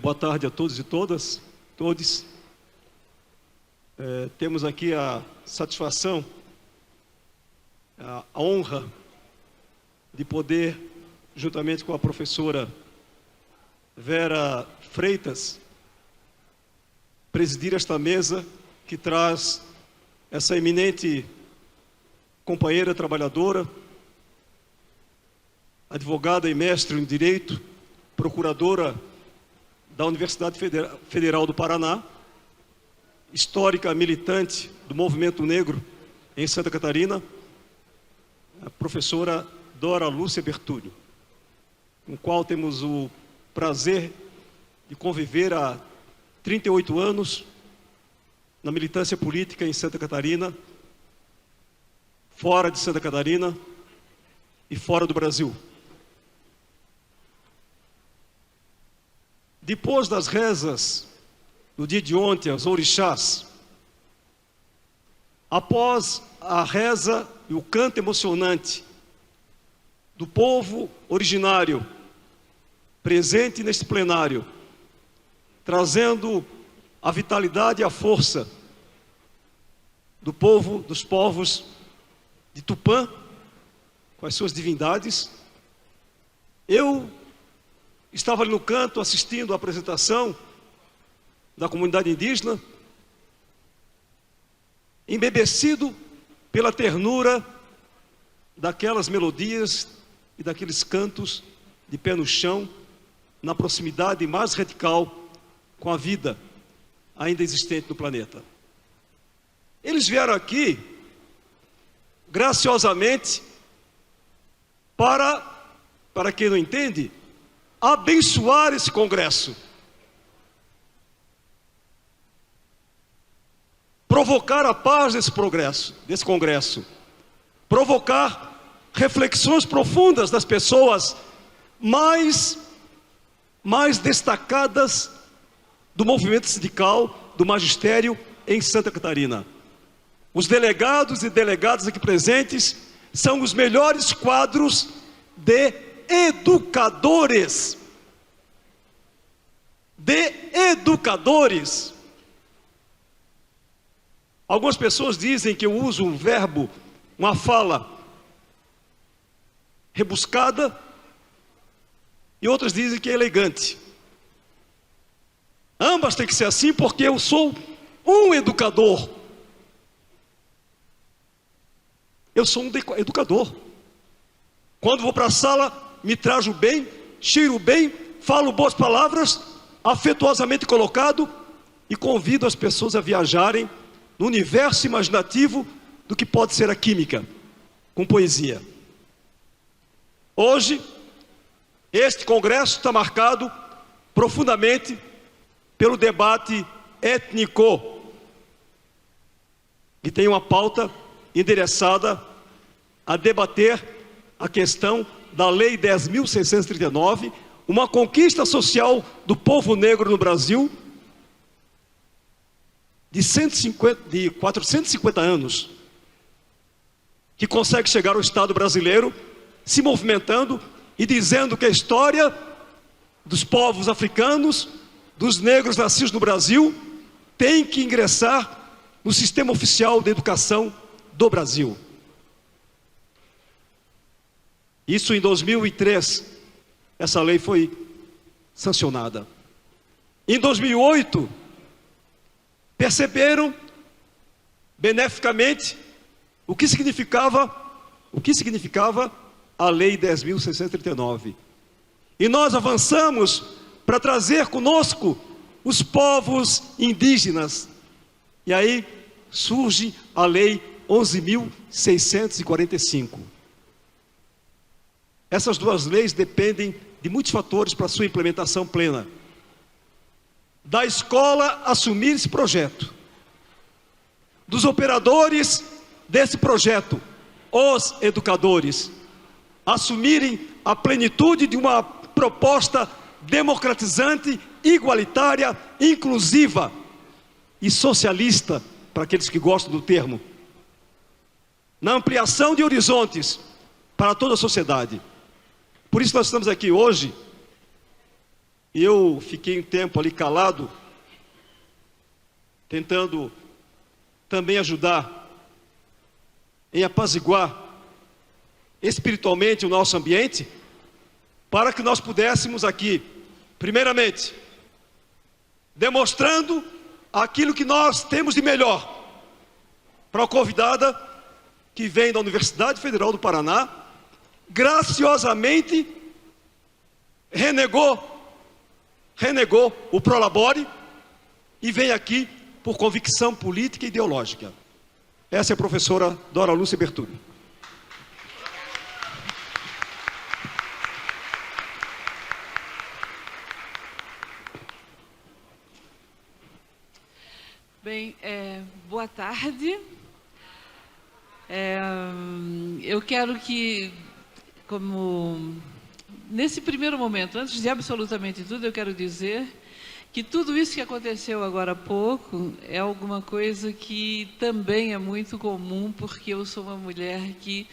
Boa tarde a todos e todas, todos. Temos aqui a satisfação, a honra de poder, juntamente com a professora Vera Freitas, presidir esta mesa que traz essa eminente companheira trabalhadora, advogada e mestre em Direito, procuradora da Universidade Federal do Paraná, histórica militante do movimento negro em Santa Catarina, a professora Dora Lúcia Bertúlio, com a qual temos o prazer de conviver há 38 anos na militância política em Santa Catarina, fora de Santa Catarina e fora do Brasil. Depois das rezas do dia de ontem aos orixás, após a reza e o canto emocionante do povo originário presente neste plenário, trazendo a vitalidade e a força do povo, dos povos de Tupã, com as suas divindades, eu estava ali no canto assistindo a apresentação da comunidade indígena, embebecido pela ternura daquelas melodias e daqueles cantos de pé no chão, na proximidade mais radical com a vida ainda existente no planeta. Eles vieram aqui, graciosamente, para quem não entende, abençoar esse congresso, provocar a paz desse congresso, provocar reflexões profundas das pessoas mais destacadas do movimento sindical, do magistério em Santa Catarina. Os delegados e delegadas aqui presentes são os melhores quadros de educadores. Algumas pessoas dizem que eu uso um verbo, uma fala rebuscada, e outras dizem que é elegante. Ambas têm que ser assim, porque eu sou um educador. Eu sou um educador. Quando vou para a sala, me trajo bem, cheiro bem, falo boas palavras, afetuosamente colocado, e convido as pessoas a viajarem no universo imaginativo do que pode ser a química, com poesia. Hoje, este congresso está marcado profundamente pelo debate étnico, que tem uma pauta endereçada a debater a questão da Lei 10.639, uma conquista social do povo negro no Brasil de 450 anos, que consegue chegar ao Estado brasileiro, se movimentando e dizendo que a história dos povos africanos, dos negros nascidos no Brasil, tem que ingressar no sistema oficial de educação do Brasil. Isso em 2003, essa lei foi sancionada. Em 2008, perceberam beneficamente o que significava a Lei 10.639. E nós avançamos para trazer conosco os povos indígenas. E aí surge a Lei 11.645. Essas duas leis dependem de muitos fatores para sua implementação plena. Da escola assumir esse projeto, dos operadores desse projeto, os educadores, assumirem a plenitude de uma proposta democratizante, igualitária, inclusiva e socialista, para aqueles que gostam do termo, na ampliação de horizontes para toda a sociedade. Por isso nós estamos aqui hoje E eu fiquei um tempo ali calado, tentando também ajudar em apaziguar espiritualmente o nosso ambiente, para que nós pudéssemos aqui, primeiramente, demonstrando aquilo que nós temos de melhor para a convidada que vem da Universidade Federal do Paraná, graciosamente renegou o Prolabore e vem aqui por convicção política e ideológica. Essa é a professora Dora Lúcia Bertulli. Bem, boa tarde. Eu quero que, nesse primeiro momento, antes de absolutamente tudo, eu quero dizer que tudo isso que aconteceu agora há pouco é alguma coisa que também é muito comum, porque eu sou uma mulher que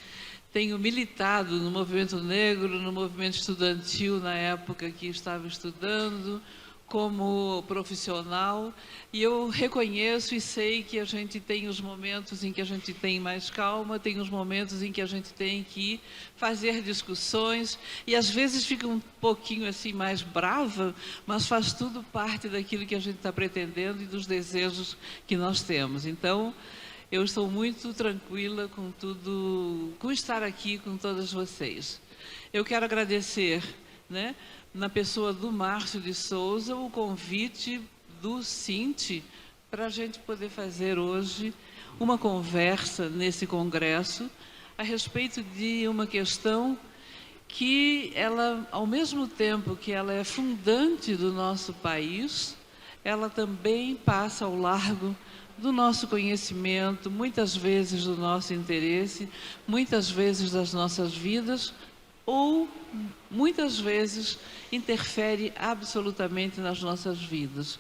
tenho militado no movimento negro, no movimento estudantil na época que estava estudando, como profissional, e eu reconheço e sei que a gente tem os momentos em que a gente tem mais calma, tem os momentos em que a gente tem que fazer discussões, e às vezes fica um pouquinho assim mais brava, mas faz tudo parte daquilo que a gente está pretendendo e dos desejos que nós temos. Então, eu estou muito tranquila com tudo, com estar aqui com todas vocês. Eu quero agradecer, na pessoa do Márcio de Souza, o convite do Cinti para a gente poder fazer hoje uma conversa nesse congresso a respeito de uma questão que ela, ao mesmo tempo que ela é fundante do nosso país, ela também passa ao largo do nosso conhecimento, muitas vezes do nosso interesse, muitas vezes das nossas vidas, ou muitas vezes interfere absolutamente nas nossas vidas,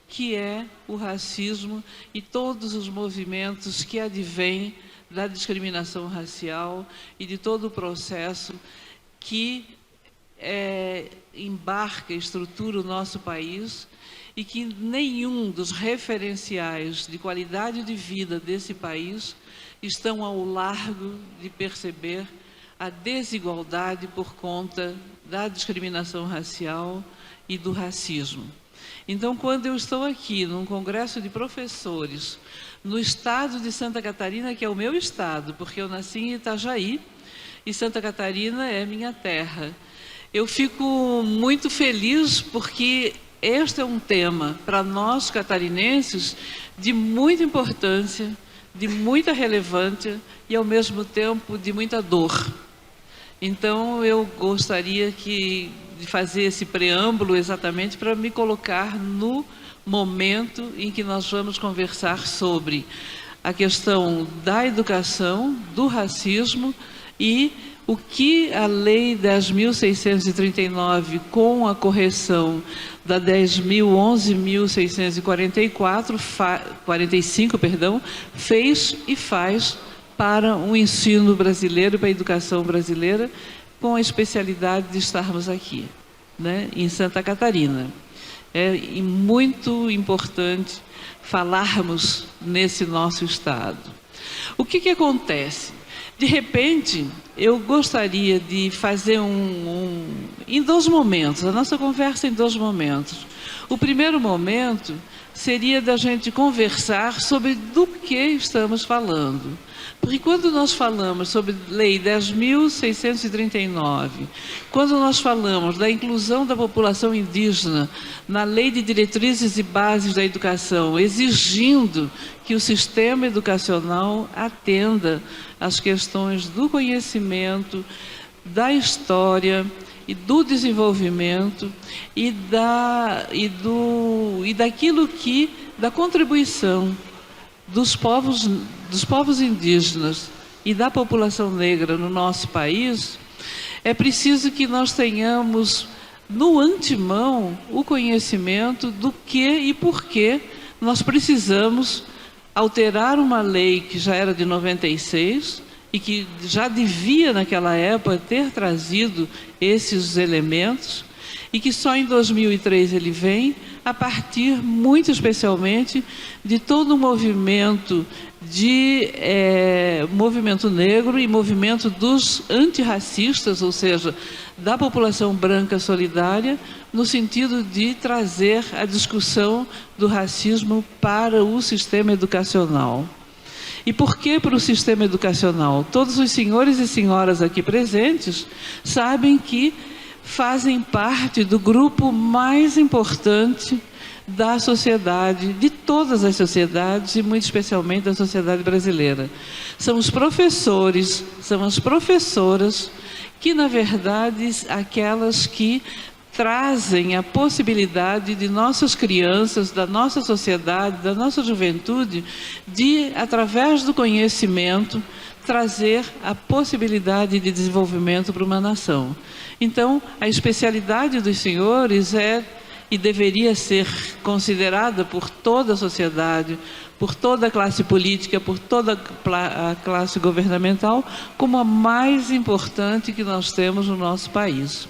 que é o racismo e todos os movimentos que advêm da discriminação racial e de todo o processo que embarca e estrutura o nosso país, e que nenhum dos referenciais de qualidade de vida desse país estão ao largo de perceber a desigualdade por conta da discriminação racial e do racismo. Então, quando eu estou aqui num congresso de professores no estado de Santa Catarina, que é o meu estado, porque eu nasci em Itajaí e Santa Catarina é minha terra, eu fico muito feliz porque este é um tema para nós catarinenses de muita importância, de muita relevância e ao mesmo tempo de muita dor. Então, eu gostaria de fazer esse preâmbulo exatamente para me colocar no momento em que nós vamos conversar sobre a questão da educação, do racismo e o que a Lei 10.639, com a correção da 11.645, fez e faz para o ensino brasileiro, para a educação brasileira, com a especialidade de estarmos aqui, em Santa Catarina. É muito importante falarmos nesse nosso estado. O que acontece? De repente, eu gostaria de fazer em dois momentos, a nossa conversa em dois momentos. O primeiro momento seria da gente conversar sobre do que estamos falando. Porque quando nós falamos sobre Lei 10.639, quando nós falamos da inclusão da população indígena na Lei de Diretrizes e Bases da Educação, exigindo que o sistema educacional atenda às questões do conhecimento, da história e do desenvolvimento da contribuição dos povos indígenas e da população negra no nosso país, é preciso que nós tenhamos no antemão o conhecimento do que e por que nós precisamos alterar uma lei que já era de 96 e que já devia naquela época ter trazido esses elementos, e que só em 2003 ele vem, a partir, muito especialmente, de todo um movimento movimento negro e movimento dos antirracistas, ou seja, da população branca solidária, no sentido de trazer a discussão do racismo para o sistema educacional. E por que para o sistema educacional? Todos os senhores e senhoras aqui presentes sabem que fazem parte do grupo mais importante da sociedade, de todas as sociedades e muito especialmente da sociedade brasileira. São os professores, são as professoras que, na verdade, aquelas que trazem a possibilidade de nossas crianças, da nossa sociedade, da nossa juventude, de, através do conhecimento, trazer a possibilidade de desenvolvimento para uma nação. Então, a especialidade dos senhores é e deveria ser considerada por toda a sociedade, por toda a classe política, por toda a classe governamental, como a mais importante que nós temos no nosso país.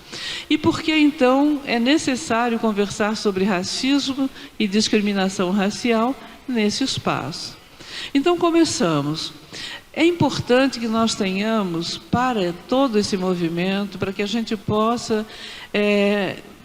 E por que, então, é necessário conversar sobre racismo e discriminação racial nesse espaço? Então, começamos. É importante que nós tenhamos, para todo esse movimento, para que a gente possa,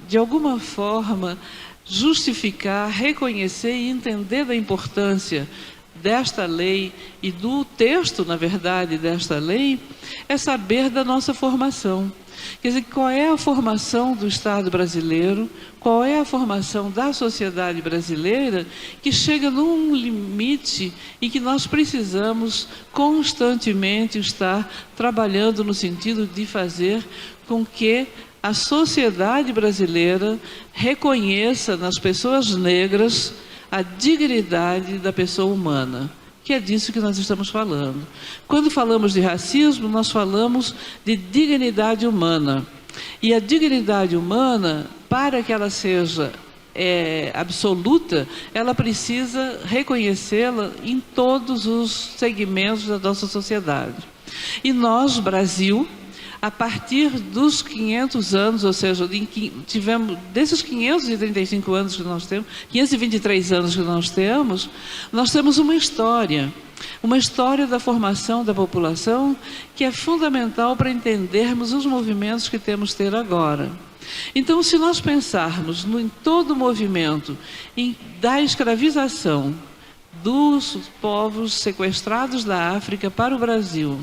de alguma forma, justificar, reconhecer e entender da importância desta lei e do texto, na verdade, desta lei, é saber da nossa formação. Quer dizer, qual é a formação do Estado brasileiro, qual é a formação da sociedade brasileira que chega num limite e que nós precisamos constantemente estar trabalhando no sentido de fazer com que a sociedade brasileira reconheça nas pessoas negras a dignidade da pessoa humana, que é disso que nós estamos falando. Quando falamos de racismo, nós falamos de dignidade humana. E a dignidade humana, para que ela seja absoluta, ela precisa reconhecê-la em todos os segmentos da nossa sociedade. E nós, Brasil, a partir dos 500 anos, ou seja, tivemos desses 535 anos que nós temos, 523 anos que nós temos uma história da formação da população que é fundamental para entendermos os movimentos que temos que ter agora. Então, se nós pensarmos em todo o movimento da escravização dos povos sequestrados da África para o Brasil,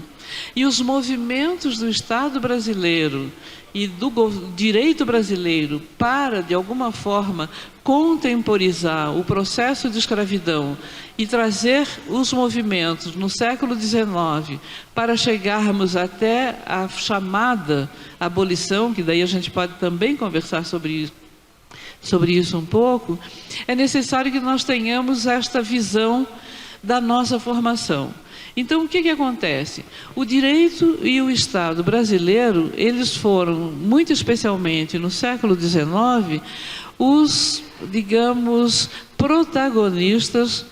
e os movimentos do Estado brasileiro e do direito brasileiro para, de alguma forma, contemporizar o processo de escravidão e trazer os movimentos no século XIX para chegarmos até a chamada abolição, que daí a gente pode também conversar sobre isso um pouco, é necessário que nós tenhamos esta visão da nossa formação. Então, o que acontece? O direito e o Estado brasileiro, eles foram, muito especialmente no século XIX, os, digamos, protagonistas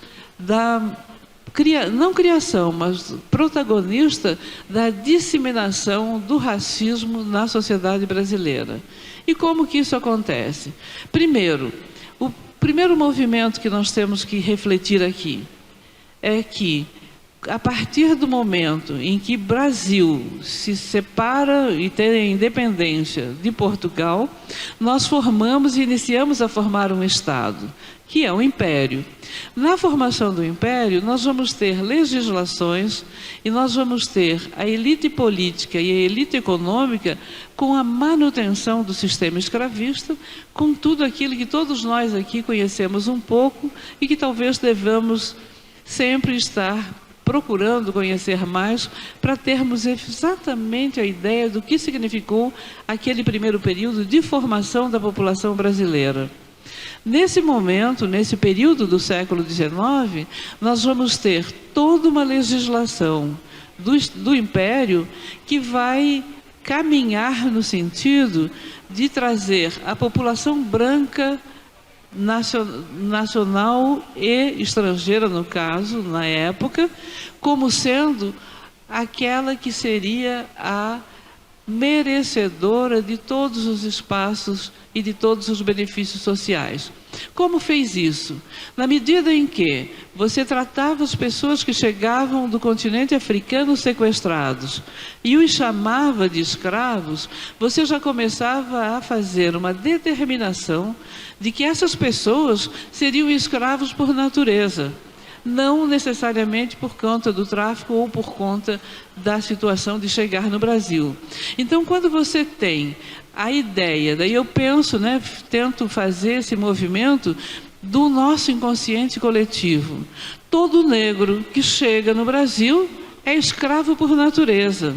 não criação, mas protagonista da disseminação do racismo na sociedade brasileira. E como que isso acontece? Primeiro, o primeiro movimento que nós temos que refletir aqui é que, a partir do momento em que o Brasil se separa e tem a independência de Portugal, nós formamos e iniciamos a formar um Estado, que é o Império. Na formação do Império, nós vamos ter legislações e nós vamos ter a elite política e a elite econômica com a manutenção do sistema escravista, com tudo aquilo que todos nós aqui conhecemos um pouco e que talvez devamos sempre estar procurando conhecer mais, para termos exatamente a ideia do que significou aquele primeiro período de formação da população brasileira. Nesse momento, nesse período do século XIX, nós vamos ter toda uma legislação do Império que vai caminhar no sentido de trazer a população branca nacional e estrangeira, no caso, na época, como sendo aquela que seria a merecedora de todos os espaços e de todos os benefícios sociais. Como fez isso? Na medida em que você tratava as pessoas que chegavam do continente africano sequestrados e os chamava de escravos, você já começava a fazer uma determinação de que essas pessoas seriam escravos por natureza, não necessariamente por conta do tráfico ou por conta da situação de chegar no Brasil. Então, quando você tem a ideia, daí eu penso, tento fazer esse movimento do nosso inconsciente coletivo. Todo negro que chega no Brasil é escravo por natureza.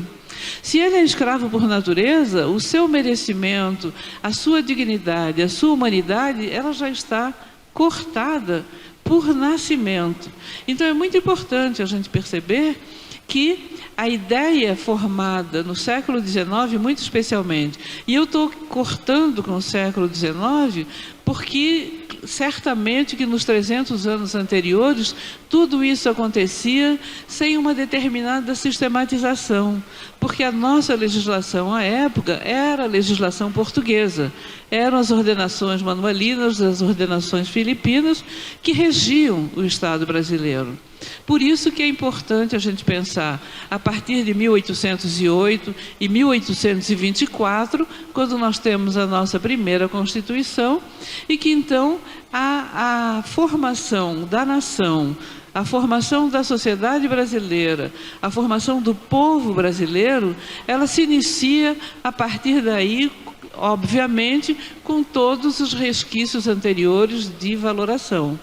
Se ele é escravo por natureza, o seu merecimento, a sua dignidade, a sua humanidade, ela já está cortada por nascimento. Então é muito importante a gente perceber que a ideia formada no século XIX, muito especialmente, e eu estou cortando com o século XIX, porque certamente que nos 300 anos anteriores, tudo isso acontecia sem uma determinada sistematização, porque a nossa legislação à época era a legislação portuguesa, eram as ordenações manuelinas, as ordenações filipinas, que regiam o Estado brasileiro. Por isso que é importante a gente pensar, a partir de 1808 e 1824, quando nós temos a nossa primeira Constituição, e que então a formação da nação, a formação da sociedade brasileira, a formação do povo brasileiro, ela se inicia a partir daí, obviamente, com todos os resquícios anteriores de valoração.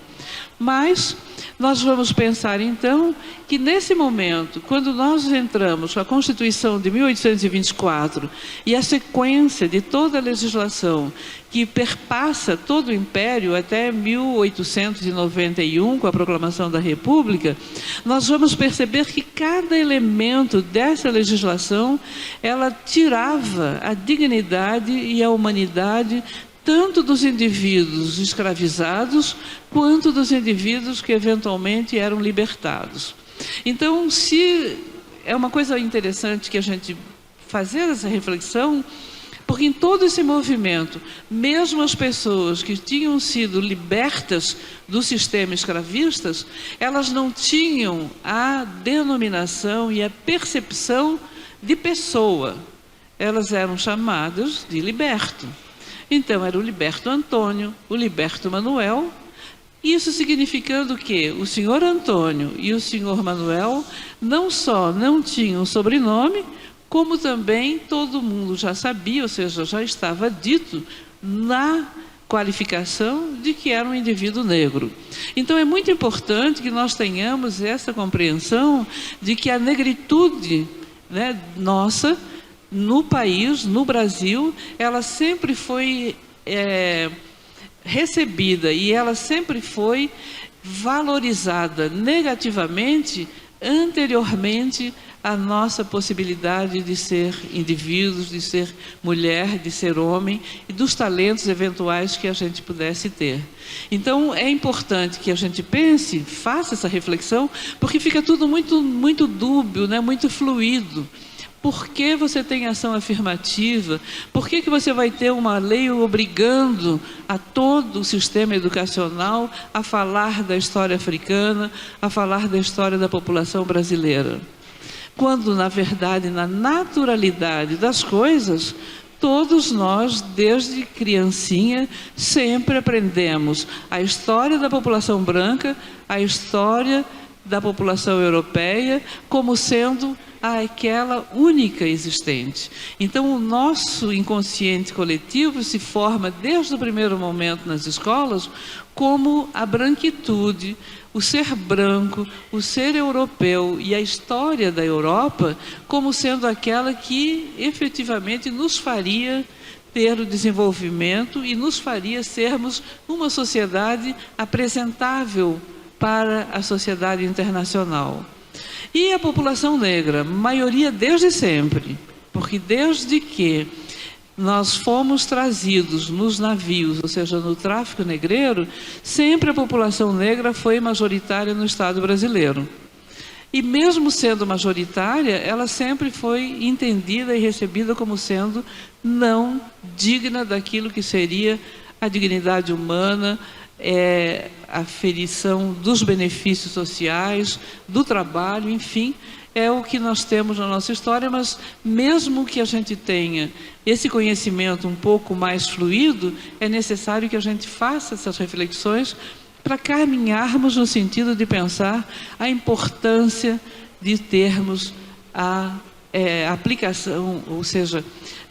Mas nós vamos pensar então que nesse momento, quando nós entramos com a Constituição de 1824 e a sequência de toda a legislação que perpassa todo o Império até 1891, com a proclamação da República, nós vamos perceber que cada elemento dessa legislação, ela tirava a dignidade e a humanidade tanto dos indivíduos escravizados, quanto dos indivíduos que eventualmente eram libertados. Então, se é uma coisa interessante que a gente fazer essa reflexão, porque em todo esse movimento, mesmo as pessoas que tinham sido libertas do sistema escravista, elas não tinham a denominação e a percepção de pessoa. Elas eram chamadas de liberto. Então, era o liberto Antônio, o liberto Manuel, isso significando que o senhor Antônio e o senhor Manuel não só não tinham sobrenome, como também todo mundo já sabia, ou seja, já estava dito na qualificação de que era um indivíduo negro. Então, é muito importante que nós tenhamos essa compreensão de que a negritude, nossa, no país, no Brasil, ela sempre foi recebida e ela sempre foi valorizada negativamente anteriormente à nossa possibilidade de ser indivíduos, de ser mulher, de ser homem e dos talentos eventuais que a gente pudesse ter. Então, é importante que a gente pense, faça essa reflexão, porque fica tudo muito dúbio, muito fluido. Por que você tem ação afirmativa? Por que você vai ter uma lei obrigando a todo o sistema educacional a falar da história africana, a falar da história da população brasileira? Quando, na verdade, na naturalidade das coisas, todos nós, desde criancinha, sempre aprendemos a história da população branca, a história da população europeia, como sendo aquela única existente. Então, o nosso inconsciente coletivo se forma desde o primeiro momento nas escolas como a branquitude, o ser branco, o ser europeu e a história da Europa como sendo aquela que efetivamente nos faria ter o desenvolvimento e nos faria sermos uma sociedade apresentável para a sociedade internacional. E a população negra, maioria desde sempre, porque desde que nós fomos trazidos nos navios, ou seja, no tráfico negreiro, sempre a população negra foi majoritária no Estado brasileiro. E mesmo sendo majoritária, ela sempre foi entendida e recebida como sendo não digna daquilo que seria a dignidade humana, a aferição dos benefícios sociais, do trabalho, enfim, é o que nós temos na nossa história. Mas mesmo que a gente tenha esse conhecimento um pouco mais fluido, é necessário que a gente faça essas reflexões para caminharmos no sentido de pensar a importância de termos a aplicação, ou seja,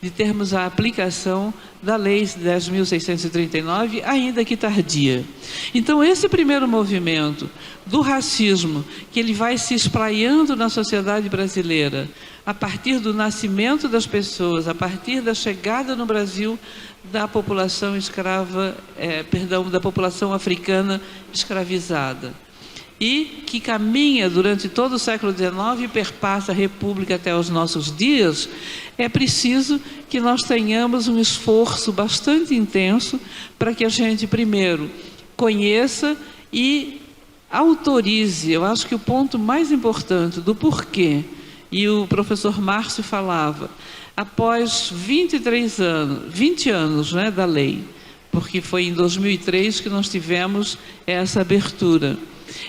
de termos a aplicação da Lei 10.639, ainda que tardia. Então, esse primeiro movimento do racismo, que ele vai se espraiando na sociedade brasileira, a partir do nascimento das pessoas, a partir da chegada no Brasil da população escrava, da população africana escravizada, e que caminha durante todo o século XIX e perpassa a República até os nossos dias, é preciso que nós tenhamos um esforço bastante intenso para que a gente, primeiro, conheça e autorize. Eu acho que o ponto mais importante do porquê, e o professor Márcio falava, após 20 anos da lei, porque foi em 2003 que nós tivemos essa abertura,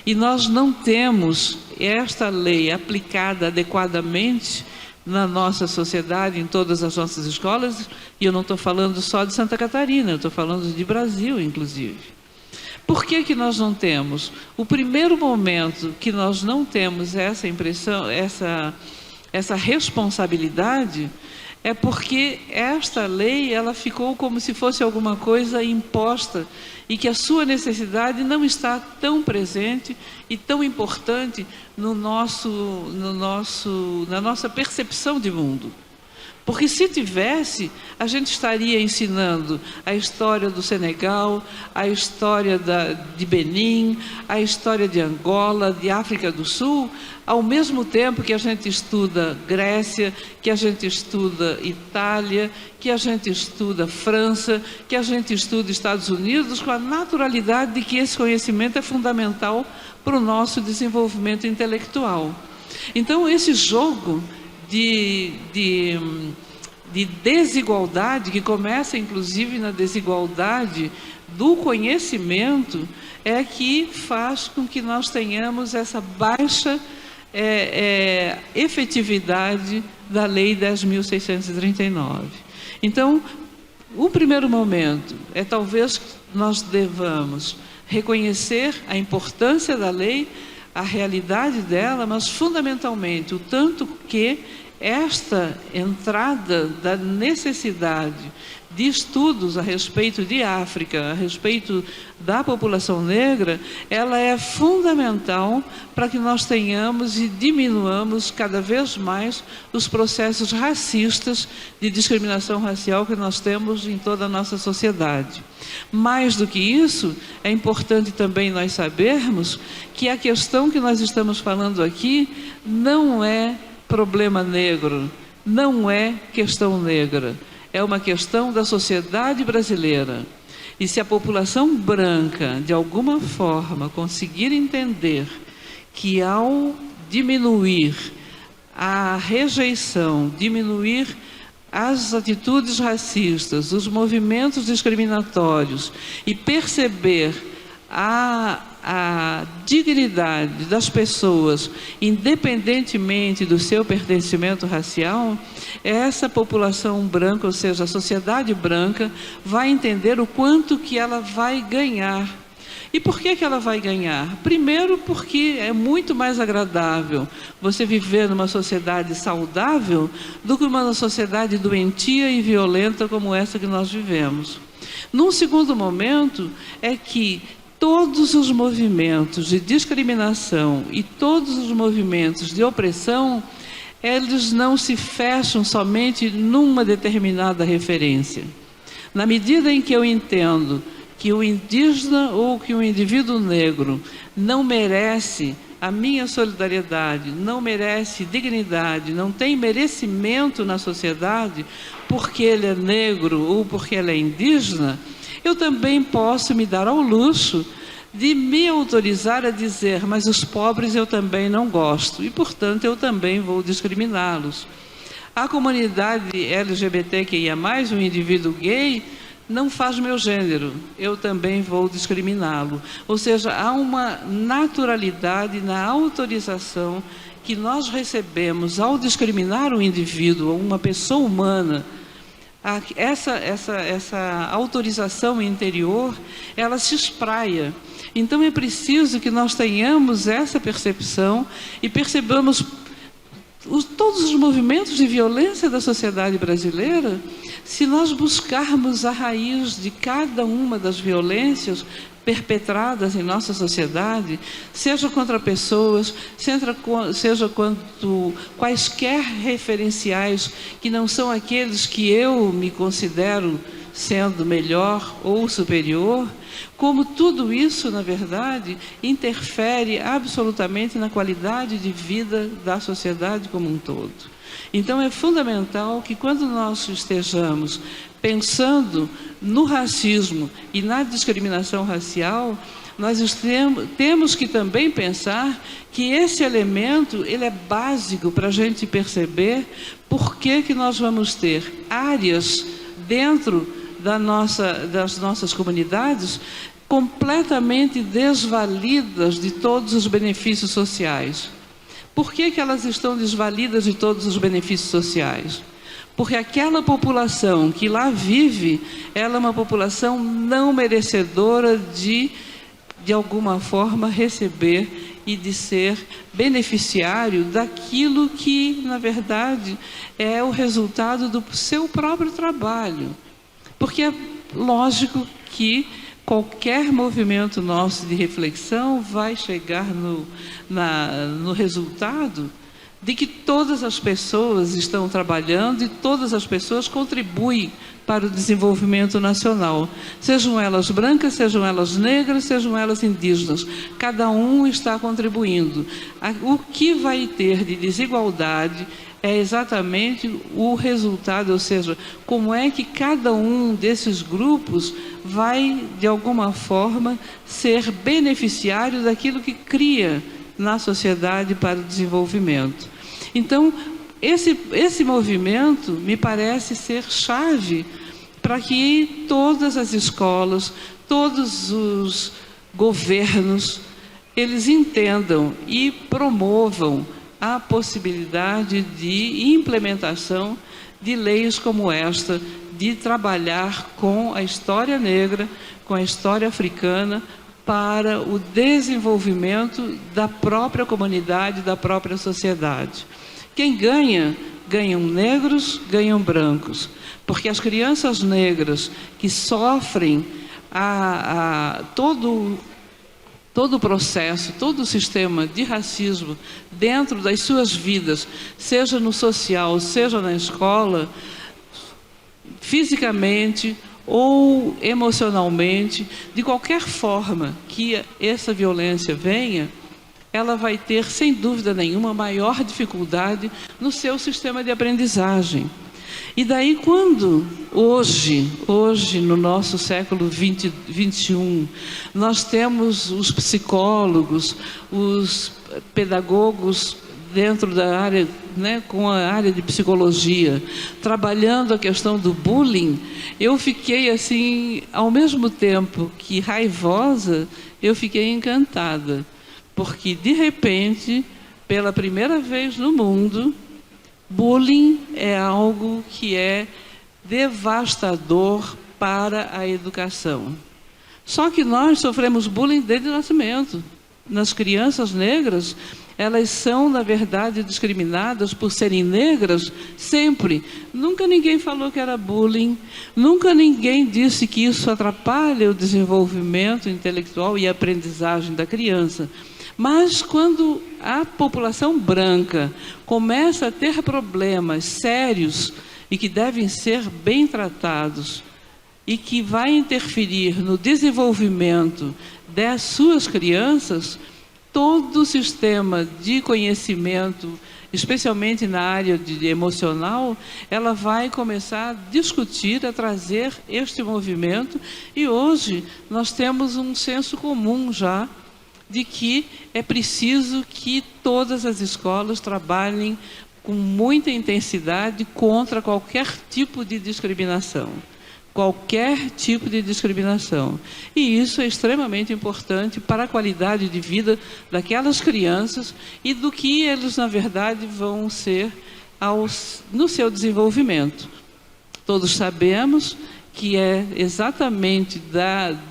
e nós não temos esta lei aplicada adequadamente na nossa sociedade, em todas as nossas escolas, e eu não estou falando só de Santa Catarina, eu estou falando de Brasil, inclusive. Por que que nós não temos? O primeiro momento que nós não temos essa impressão, essa responsabilidade, é porque esta lei, ela ficou como se fosse alguma coisa imposta, e que a sua necessidade não está tão presente e tão importante na nossa percepção de mundo. Porque se tivesse, a gente estaria ensinando a história do Senegal, a história de Benin, a história de Angola, de África do Sul, ao mesmo tempo que a gente estuda Grécia, que a gente estuda Itália, que a gente estuda França, que a gente estuda Estados Unidos, com a naturalidade de que esse conhecimento é fundamental para o nosso desenvolvimento intelectual. Então, esse jogo de desigualdade, que começa inclusive na desigualdade do conhecimento, é que faz com que nós tenhamos essa baixa efetividade da Lei 10.639. Então, o primeiro momento é talvez nós devamos reconhecer a importância da lei, a realidade dela, mas fundamentalmente o tanto que esta entrada da necessidade de estudos a respeito de África, a respeito da população negra, ela é fundamental para que nós tenhamos e diminuamos cada vez mais os processos racistas de discriminação racial que nós temos em toda a nossa sociedade. Mais do que isso, é importante também nós sabermos que a questão que nós estamos falando aqui não é problema negro, não é questão negra, é uma questão da sociedade brasileira. E se a população branca, de alguma forma, conseguir entender que ao diminuir a rejeição, diminuir as atitudes racistas, os movimentos discriminatórios, e perceber a dignidade das pessoas, independentemente do seu pertencimento racial, essa população branca, ou seja, a sociedade branca, vai entender o quanto que ela vai ganhar. E por que que ela vai ganhar? Primeiro, porque é muito mais agradável você viver numa sociedade saudável do que uma sociedade doentia e violenta como essa que nós vivemos. Num segundo momento, é que todos os movimentos de discriminação e todos os movimentos de opressão, eles não se fecham somente numa determinada referência. Na medida em que eu entendo que o indígena ou que o indivíduo negro não merece a minha solidariedade, não merece dignidade, não tem merecimento na sociedade porque ele é negro ou porque ele é indígena, eu também posso me dar ao luxo de me autorizar a dizer, mas os pobres eu também não gosto, e portanto eu também vou discriminá-los. A comunidade LGBTQIA+, o indivíduo gay, não faz meu gênero, eu também vou discriminá-lo. Ou seja, há uma naturalidade na autorização que nós recebemos ao discriminar um indivíduo, uma pessoa humana. Essa autorização interior, ela se espraia. Então é preciso que nós tenhamos essa percepção e percebamos todos os movimentos de violência da sociedade brasileira. Se nós buscarmos a raiz de cada uma das violências perpetradas em nossa sociedade, seja contra pessoas, seja quanto quaisquer referenciais que não são aqueles que eu me considero sendo melhor ou superior, como tudo isso, na verdade, interfere absolutamente na qualidade de vida da sociedade como um todo. Então é fundamental que quando nós estejamos pensando no racismo e na discriminação racial, nós temos que também pensar que esse elemento ele é básico para a gente perceber por que nós vamos ter áreas dentro das nossas comunidades completamente desvalidas de todos os benefícios sociais. Por que elas estão desvalidas de todos os benefícios sociais? Porque aquela população que lá vive, ela é uma população não merecedora de alguma forma, receber e de ser beneficiário daquilo que, na verdade, é o resultado do seu próprio trabalho. Porque é lógico que qualquer movimento nosso de reflexão vai chegar no resultado de que todas as pessoas estão trabalhando e todas as pessoas contribuem para o desenvolvimento nacional. Sejam elas brancas, sejam elas negras, sejam elas indígenas. Cada um está contribuindo. O que vai ter de desigualdade é exatamente o resultado, ou seja, como é que cada um desses grupos vai, de alguma forma, ser beneficiário daquilo que cria na sociedade para o desenvolvimento. Então, esse movimento me parece ser chave para que todas as escolas, todos os governos, eles entendam e promovam a possibilidade de implementação de leis como esta, de trabalhar com a história negra, com a história africana, para o desenvolvimento da própria comunidade, da própria sociedade. Quem ganha, ganham negros, ganham brancos, porque as crianças negras que sofrem todo o processo, todo o sistema de racismo dentro das suas vidas, seja no social, seja na escola, fisicamente ou emocionalmente, de qualquer forma que essa violência venha, ela vai ter, sem dúvida nenhuma, maior dificuldade no seu sistema de aprendizagem. E daí, quando hoje no nosso século 21, nós temos os psicólogos, os pedagogos dentro da área, com a área de psicologia, trabalhando a questão do bullying, eu fiquei assim, ao mesmo tempo que raivosa, eu fiquei encantada, porque de repente, pela primeira vez no mundo, bullying é algo que é devastador para a educação. Só que nós sofremos bullying desde o nascimento. Nas crianças negras, elas são, na verdade, discriminadas por serem negras sempre. Nunca ninguém falou que era bullying, nunca ninguém disse que isso atrapalha o desenvolvimento intelectual e a aprendizagem da criança. Mas quando a população branca começa a ter problemas sérios e que devem ser bem tratados e que vai interferir no desenvolvimento das suas crianças, todo o sistema de conhecimento especialmente na área emocional, ela vai começar a discutir, a trazer este movimento, e hoje nós temos um senso comum já de que é preciso que todas as escolas trabalhem com muita intensidade contra qualquer tipo de discriminação. Qualquer tipo de discriminação. E isso é extremamente importante para a qualidade de vida daquelas crianças e do que eles, na verdade, vão ser no seu desenvolvimento. Todos sabemos que é exatamente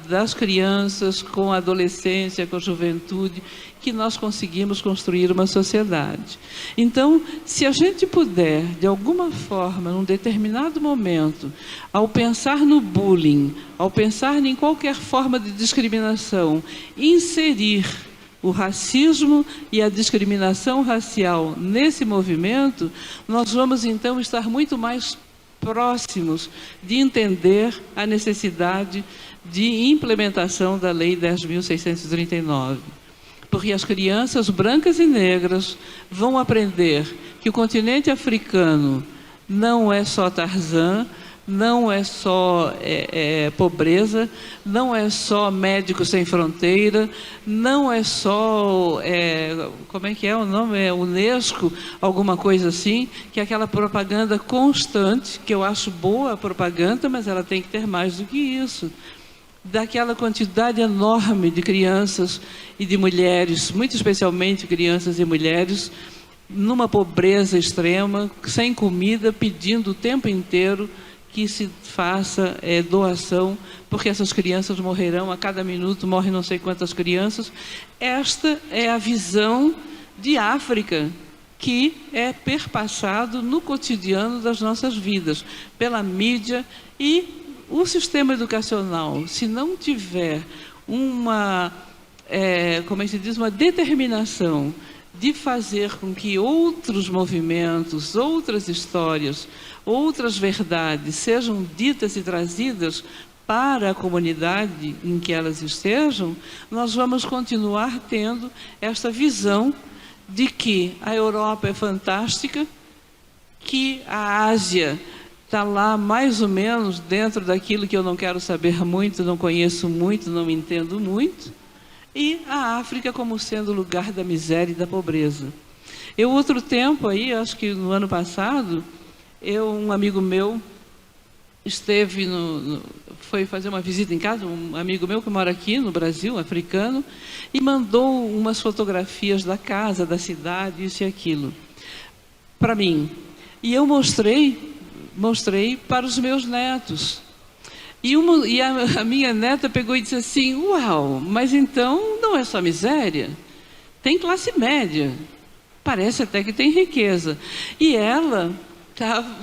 das crianças, com a adolescência, com a juventude, que nós conseguimos construir uma sociedade. Então, se a gente puder, de alguma forma, num determinado momento, ao pensar no bullying, ao pensar em qualquer forma de discriminação, inserir o racismo e a discriminação racial nesse movimento, nós vamos então estar muito mais próximos de entender a necessidade de implementação da Lei 10.639. Porque as crianças brancas e negras vão aprender que o continente africano não é só Tarzan, não é só pobreza, não é só Médicos Sem Fronteira, não é só, como é que é o nome? É Unesco, alguma coisa assim, que é aquela propaganda constante, que eu acho boa a propaganda, mas ela tem que ter mais do que isso. Daquela quantidade enorme de crianças e de mulheres, muito especialmente crianças e mulheres, numa pobreza extrema, sem comida, pedindo o tempo inteiro que se faça doação, porque essas crianças morrerão, a cada minuto morrem não sei quantas crianças. Esta é a visão de África, que é perpassado no cotidiano das nossas vidas, pela mídia. E o sistema educacional, se não tiver uma, como é que se diz, uma determinação de fazer com que outros movimentos, outras histórias, outras verdades sejam ditas e trazidas para a comunidade em que elas estejam, nós vamos continuar tendo esta visão de que a Europa é fantástica, que a Ásia está lá mais ou menos dentro daquilo que eu não quero saber muito, não conheço muito, não entendo muito, e a África como sendo o lugar da miséria e da pobreza. Eu, outro tempo aí, acho que no ano passado, um amigo meu esteve foi fazer uma visita em casa, um amigo meu que mora aqui no Brasil, africano, e mandou umas fotografias da casa, da cidade, isso e aquilo, para mim. E eu mostrei para os meus netos. E a minha neta pegou e disse assim: uau, mas então não é só miséria, tem classe média, parece até que tem riqueza. E ela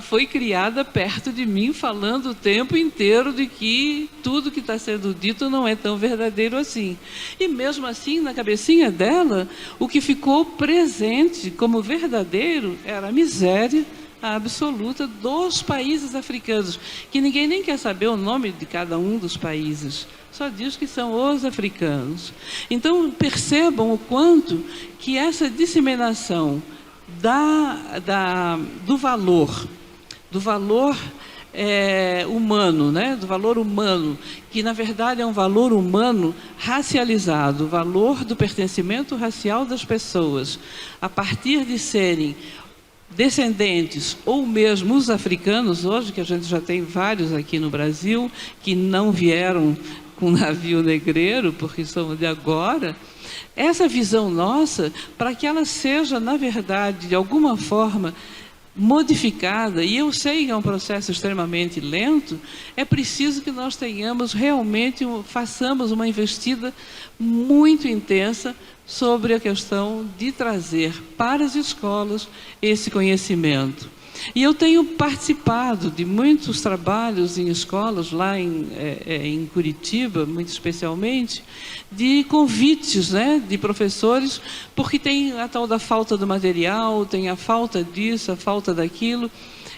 foi criada perto de mim, falando o tempo inteiro de que tudo que está sendo dito não é tão verdadeiro assim. E mesmo assim, na cabecinha dela, o que ficou presente como verdadeiro era a miséria absoluta dos países africanos, que ninguém nem quer saber o nome de cada um dos países, só diz que são os africanos. Então, percebam o quanto que essa disseminação do valor humano, né? Do valor humano, que na verdade é um valor humano racializado, o valor do pertencimento racial das pessoas, a partir de serem descendentes ou mesmo os africanos, hoje que a gente já tem vários aqui no Brasil, que não vieram com navio negreiro, porque são de agora. Essa visão nossa, para que ela seja, na verdade, de alguma forma, modificada, e eu sei que é um processo extremamente lento, é preciso que nós tenhamos realmente, façamos uma investida muito intensa sobre a questão de trazer para as escolas esse conhecimento. E eu tenho participado de muitos trabalhos em escolas, lá em Curitiba, muito especialmente, de convites, né, de professores, porque tem a tal da falta do material, tem a falta disso, a falta daquilo,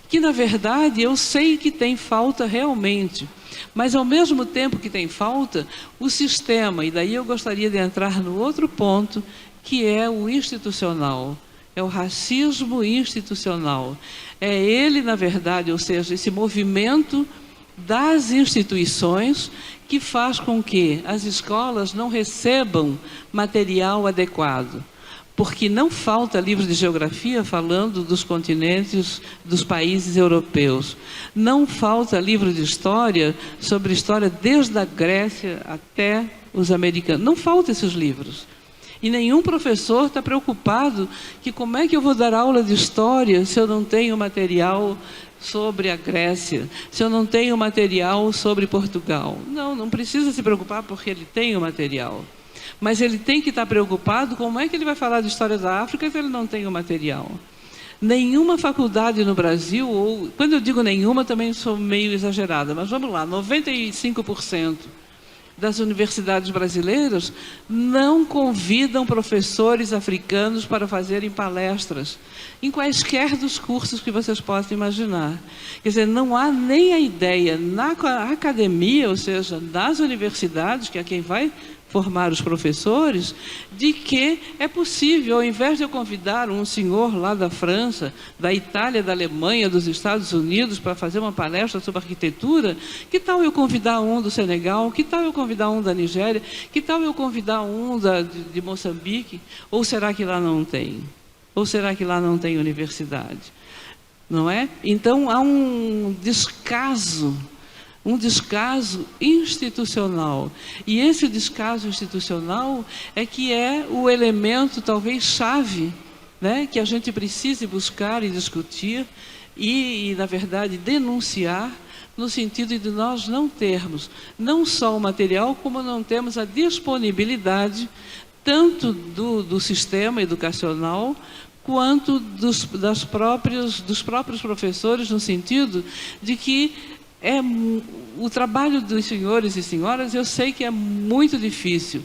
que na verdade eu sei que tem falta realmente, mas ao mesmo tempo que tem falta, o sistema, e daí eu gostaria de entrar no outro ponto, que é o institucional, é o racismo institucional. É ele, na verdade, ou seja, esse movimento das instituições que faz com que as escolas não recebam material adequado. Porque não falta livros de geografia falando dos continentes, dos países europeus. Não falta livro de história sobre história desde a Grécia até os americanos. Não faltam esses livros. E nenhum professor está preocupado que como é que eu vou dar aula de história se eu não tenho material sobre a Grécia, se eu não tenho material sobre Portugal. Não precisa se preocupar porque ele tem o material. Mas ele tem que estar preocupado como é que ele vai falar de história da África se ele não tem o material. Nenhuma faculdade no Brasil, ou quando eu digo nenhuma também sou meio exagerada, mas vamos lá, 95% das universidades brasileiras não convidam professores africanos para fazerem palestras em quaisquer dos cursos que vocês possam imaginar. Quer dizer, não há nem a ideia na academia, ou seja, nas universidades, que é quem vai formar os professores, de que é possível, ao invés de eu convidar um senhor lá da França, da Itália, da Alemanha, dos Estados Unidos para fazer uma palestra sobre arquitetura, que tal eu convidar um do Senegal, que tal eu convidar um da Nigéria, que tal eu convidar um de Moçambique? Ou será que lá não tem? Ou será que lá não tem universidade? Não é? Então há um descaso institucional. E esse descaso institucional é que é o elemento, talvez, chave, né, que a gente precise buscar e discutir e, na verdade, denunciar, no sentido de nós não termos não só o material, como não temos a disponibilidade tanto do sistema educacional, quanto dos próprios professores, no sentido de que o trabalho dos senhores e senhoras, eu sei que é muito difícil.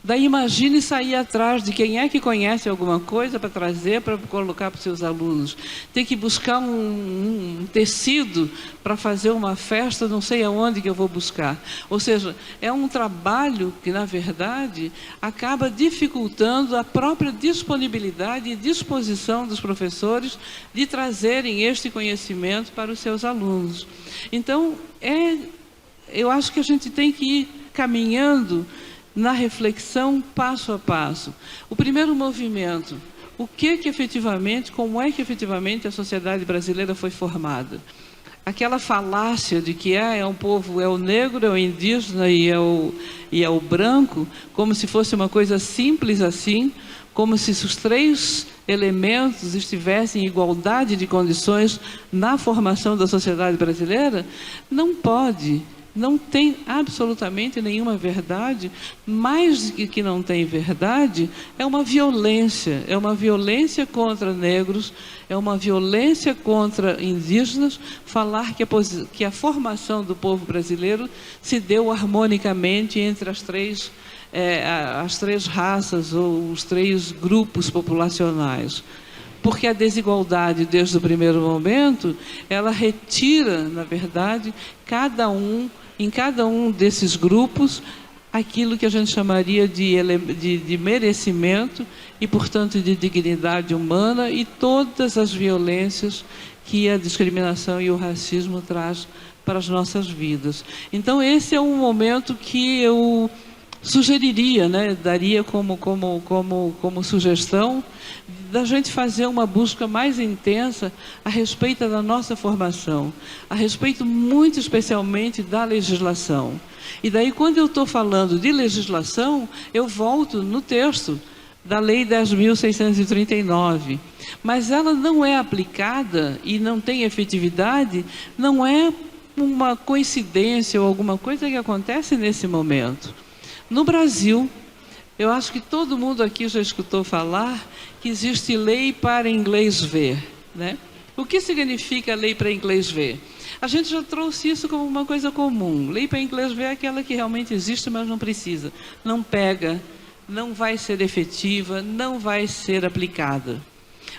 Daí imagine sair atrás de quem é que conhece alguma coisa para trazer, para colocar para os seus alunos. Tem que buscar um tecido para fazer uma festa, não sei aonde que eu vou buscar. Ou seja, é um trabalho que, na verdade, acaba dificultando a própria disponibilidade e disposição dos professores de trazerem este conhecimento para os seus alunos. Então, eu acho que a gente tem que ir caminhando na reflexão passo a passo. O primeiro movimento, como é que efetivamente a sociedade brasileira foi formada? Aquela falácia de que é um povo, é o negro, é o indígena e é o branco, como se fosse uma coisa simples assim, como se os três elementos estivessem em igualdade de condições na formação da sociedade brasileira, não pode. Não tem absolutamente nenhuma verdade, mais que não tem verdade, é uma violência contra negros, é uma violência contra indígenas, falar que a formação do povo brasileiro se deu harmonicamente entre as três raças ou os três grupos populacionais. Porque a desigualdade, desde o primeiro momento, ela retira, na verdade, em cada um desses grupos, aquilo que a gente chamaria de merecimento e, portanto, de dignidade humana e todas as violências que a discriminação e o racismo traz para as nossas vidas. Então, esse é um momento que eu sugeriria, né, daria como sugestão da gente fazer uma busca mais intensa a respeito da nossa formação, a respeito muito especialmente da legislação. E daí, quando eu estou falando de legislação, eu volto no texto da Lei 10.639. Mas ela não é aplicada e não tem efetividade, não é uma coincidência ou alguma coisa que acontece nesse momento. No Brasil, eu acho que todo mundo aqui já escutou falar que existe lei para inglês ver, né? O que significa lei para inglês ver? A gente já trouxe isso como uma coisa comum. Lei para inglês ver é aquela que realmente existe, mas não precisa. Não pega, não vai ser efetiva, não vai ser aplicada.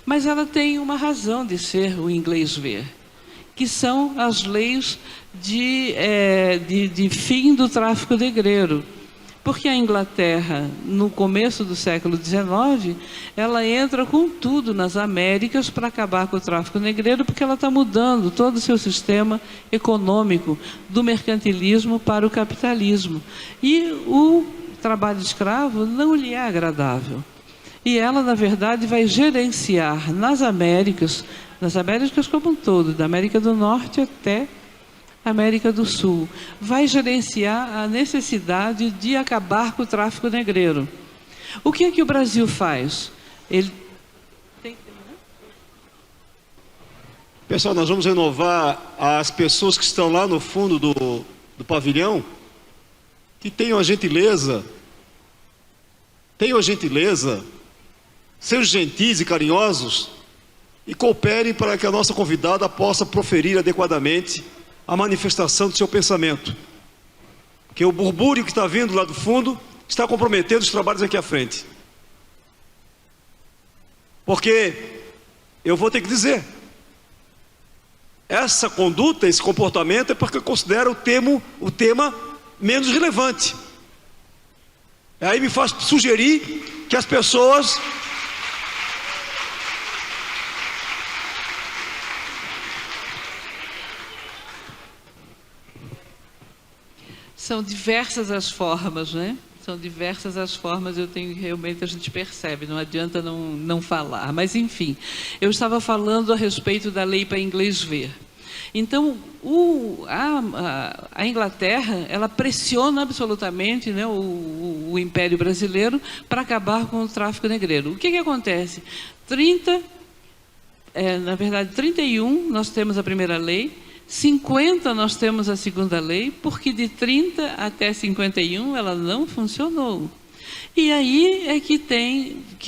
Mas ela tem uma razão de ser o inglês ver, que são as leis de fim do tráfico negreiro. Porque a Inglaterra, no começo do século XIX, ela entra com tudo nas Américas para acabar com o tráfico negreiro, porque ela está mudando todo o seu sistema econômico do mercantilismo para o capitalismo. E o trabalho escravo não lhe é agradável. E ela, na verdade, vai gerenciar nas Américas como um todo, da América do Norte até a América do Sul, vai gerenciar a necessidade de acabar com o tráfico negreiro. O que é que o Brasil faz? Pessoal, nós vamos renovar as pessoas que estão lá no fundo do pavilhão, que tenham a gentileza, sejam gentis e carinhosos, e cooperem para que a nossa convidada possa proferir adequadamente a manifestação do seu pensamento. Porque o burbúrio que está vindo lá do fundo está comprometendo os trabalhos aqui à frente. Porque eu vou ter que dizer, essa conduta, esse comportamento é porque eu considero o tema menos relevante. Aí me faz sugerir que as pessoas são diversas as formas, né? São diversas as formas, realmente a gente percebe, não adianta não falar. Mas, enfim, eu estava falando a respeito da lei para inglês ver. Então, a Inglaterra, ela pressiona absolutamente, né, o Império Brasileiro para acabar com o tráfico negreiro. O que acontece? 31, nós temos a primeira lei, 50 nós temos a segunda lei, porque de 30 até 51 ela não funcionou. E aí é que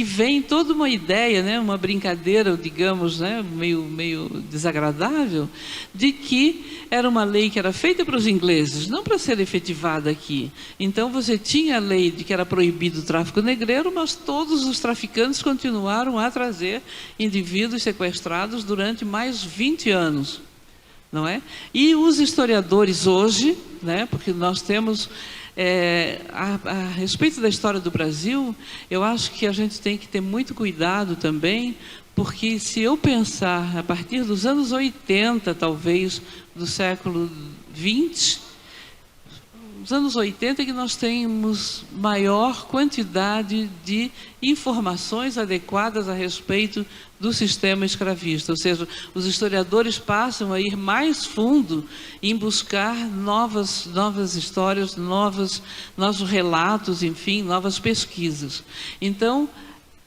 vem toda uma ideia, né, uma brincadeira, digamos, né, meio desagradável, de que era uma lei que era feita para os ingleses, não para ser efetivada aqui. Então você tinha a lei de que era proibido o tráfico negreiro, mas todos os traficantes continuaram a trazer indivíduos sequestrados durante mais 20 anos. Não é? E os historiadores hoje, né, porque nós temos, a respeito da história do Brasil, eu acho que a gente tem que ter muito cuidado também, porque se eu pensar a partir dos anos 80, talvez, do século 20, os anos 80 é que nós temos maior quantidade de informações adequadas a respeito do sistema escravista, ou seja, os historiadores passam a ir mais fundo em buscar novas histórias, novos relatos, enfim, novas pesquisas. Então,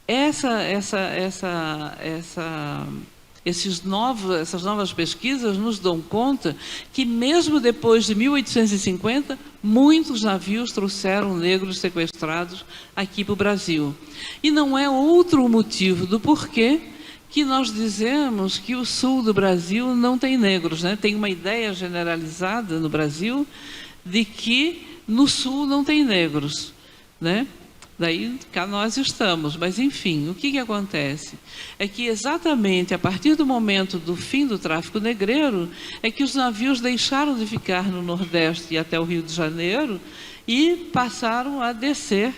essas novas pesquisas nos dão conta que mesmo depois de 1850, muitos navios trouxeram negros sequestrados aqui para o Brasil. E não é outro motivo do porquê que nós dizemos que o sul do Brasil não tem negros, né? Tem uma ideia generalizada no Brasil de que no sul não tem negros, né? Daí cá nós estamos, mas enfim, o que acontece? É que exatamente a partir do momento do fim do tráfico negreiro, é que os navios deixaram de ficar no Nordeste e até o Rio de Janeiro e passaram a descer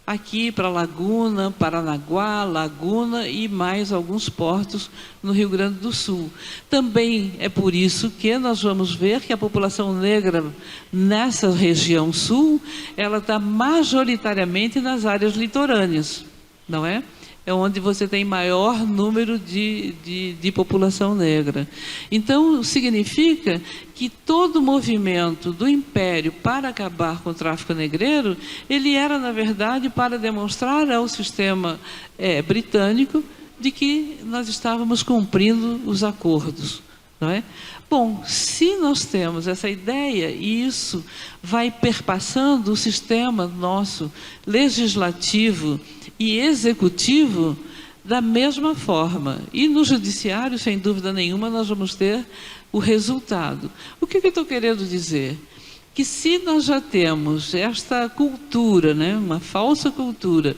aqui para Laguna, Paranaguá, Laguna e mais alguns portos no Rio Grande do Sul. Também é por isso que nós vamos ver que a população negra nessa região sul, ela está majoritariamente nas áreas litorâneas, não é? É onde você tem maior número de população negra. Então, significa que todo o movimento do Império para acabar com o tráfico negreiro, ele era, na verdade, para demonstrar ao sistema britânico de que nós estávamos cumprindo os acordos, não é? Bom, se nós temos essa ideia, e isso vai perpassando o sistema nosso legislativo e executivo da mesma forma. E no judiciário, sem dúvida nenhuma, nós vamos ter o resultado. O que eu estou querendo dizer? Que se nós já temos esta cultura, né, uma falsa cultura,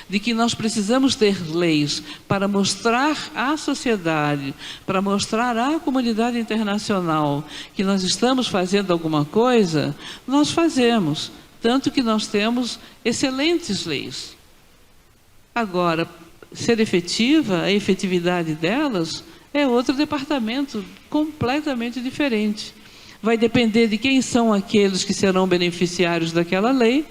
de que nós precisamos ter leis para mostrar à sociedade, para mostrar à comunidade internacional que nós estamos fazendo alguma coisa, nós fazemos. Tanto que nós temos excelentes leis. Agora, ser efetiva, a efetividade delas é outro departamento completamente diferente. Vai depender de quem são aqueles que serão beneficiários daquela lei,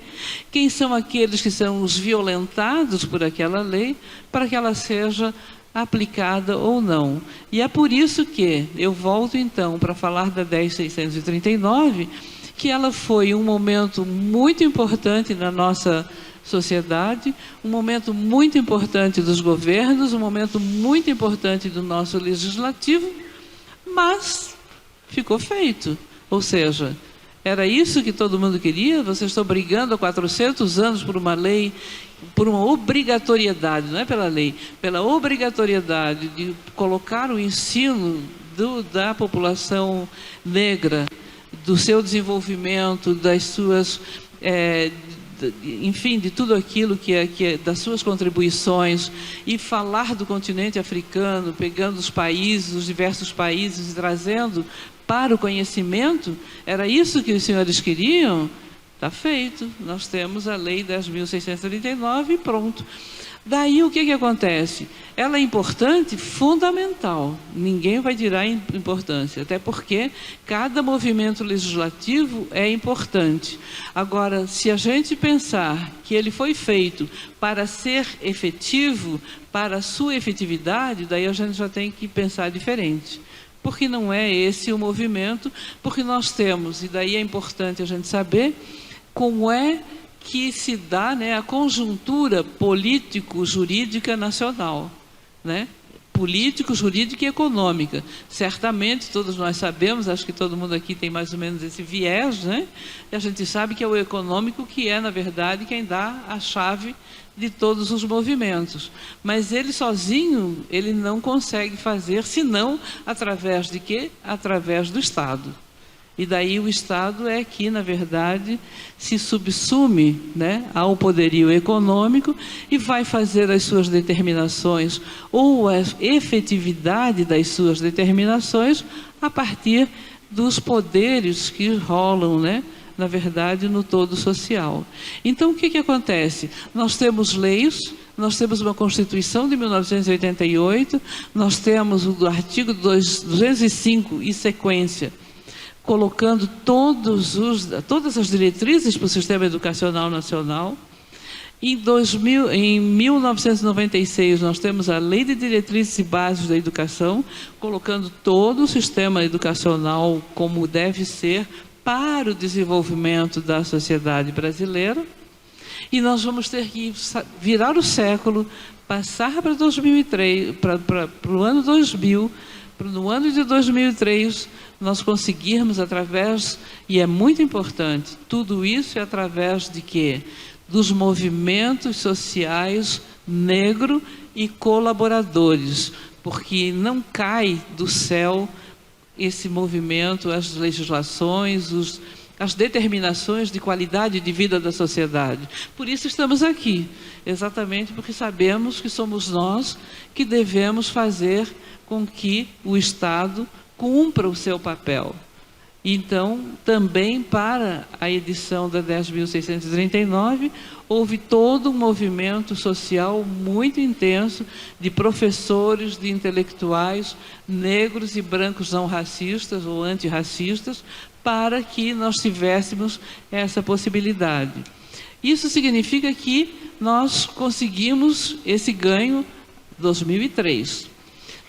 quem são aqueles que são os violentados por aquela lei, para que ela seja aplicada ou não. E é por isso que eu volto então para falar da 10.639, que ela foi um momento muito importante na nossa sociedade, um momento muito importante dos governos, um momento muito importante do nosso legislativo, mas ficou feito. Ou seja, era isso que todo mundo queria? Vocês estão brigando há 400 anos por uma lei, por uma obrigatoriedade, não é pela lei, pela obrigatoriedade de colocar o ensino da população negra, do seu desenvolvimento, das suas, enfim, de tudo aquilo que é das suas contribuições, e falar do continente africano, pegando os países, os diversos países, e trazendo para o conhecimento. Era isso que os senhores queriam? Está feito. Nós temos a Lei 10.639 e pronto. Daí o que acontece? Ela é importante, fundamental. Ninguém vai tirar importância, até porque cada movimento legislativo é importante. Agora, se a gente pensar que ele foi feito para ser efetivo, para a sua efetividade, daí a gente já tem que pensar diferente. Porque não é esse o movimento, porque nós temos, e daí é importante a gente saber como é que se dá, né, a conjuntura político-jurídica nacional, né? Político, jurídica e econômica. Certamente, todos nós sabemos, acho que todo mundo aqui tem mais ou menos esse viés, né? E a gente sabe que é o econômico que é, na verdade, quem dá a chave de todos os movimentos. Mas ele sozinho, ele não consegue fazer, senão através de quê? Através do Estado. E daí o Estado é que, na verdade, se subsume, né, ao poderio econômico e vai fazer as suas determinações ou a efetividade das suas determinações a partir dos poderes que rolam, né, na verdade, no todo social. Então, o que acontece? Nós temos leis, nós temos uma Constituição de 1988, nós temos o artigo 205 e sequência, colocando todas as diretrizes para o sistema educacional nacional. Em 1996, nós temos a Lei de Diretrizes e Bases da Educação, colocando todo o sistema educacional como deve ser para o desenvolvimento da sociedade brasileira. E nós vamos ter que virar o século, passar para 2003, para o ano 2000, no ano de 2003, nós conseguirmos através, e é muito importante, tudo isso é através de quê? Dos movimentos sociais negro e colaboradores, porque não cai do céu esse movimento, as legislações, as determinações de qualidade de vida da sociedade. Por isso estamos aqui, exatamente porque sabemos que somos nós que devemos fazer com que o Estado cumpra o seu papel. Então, também para a edição da 10.639, houve todo um movimento social muito intenso de professores, de intelectuais negros e brancos não racistas ou antirracistas, para que nós tivéssemos essa possibilidade. Isso significa que nós conseguimos esse ganho em 2003.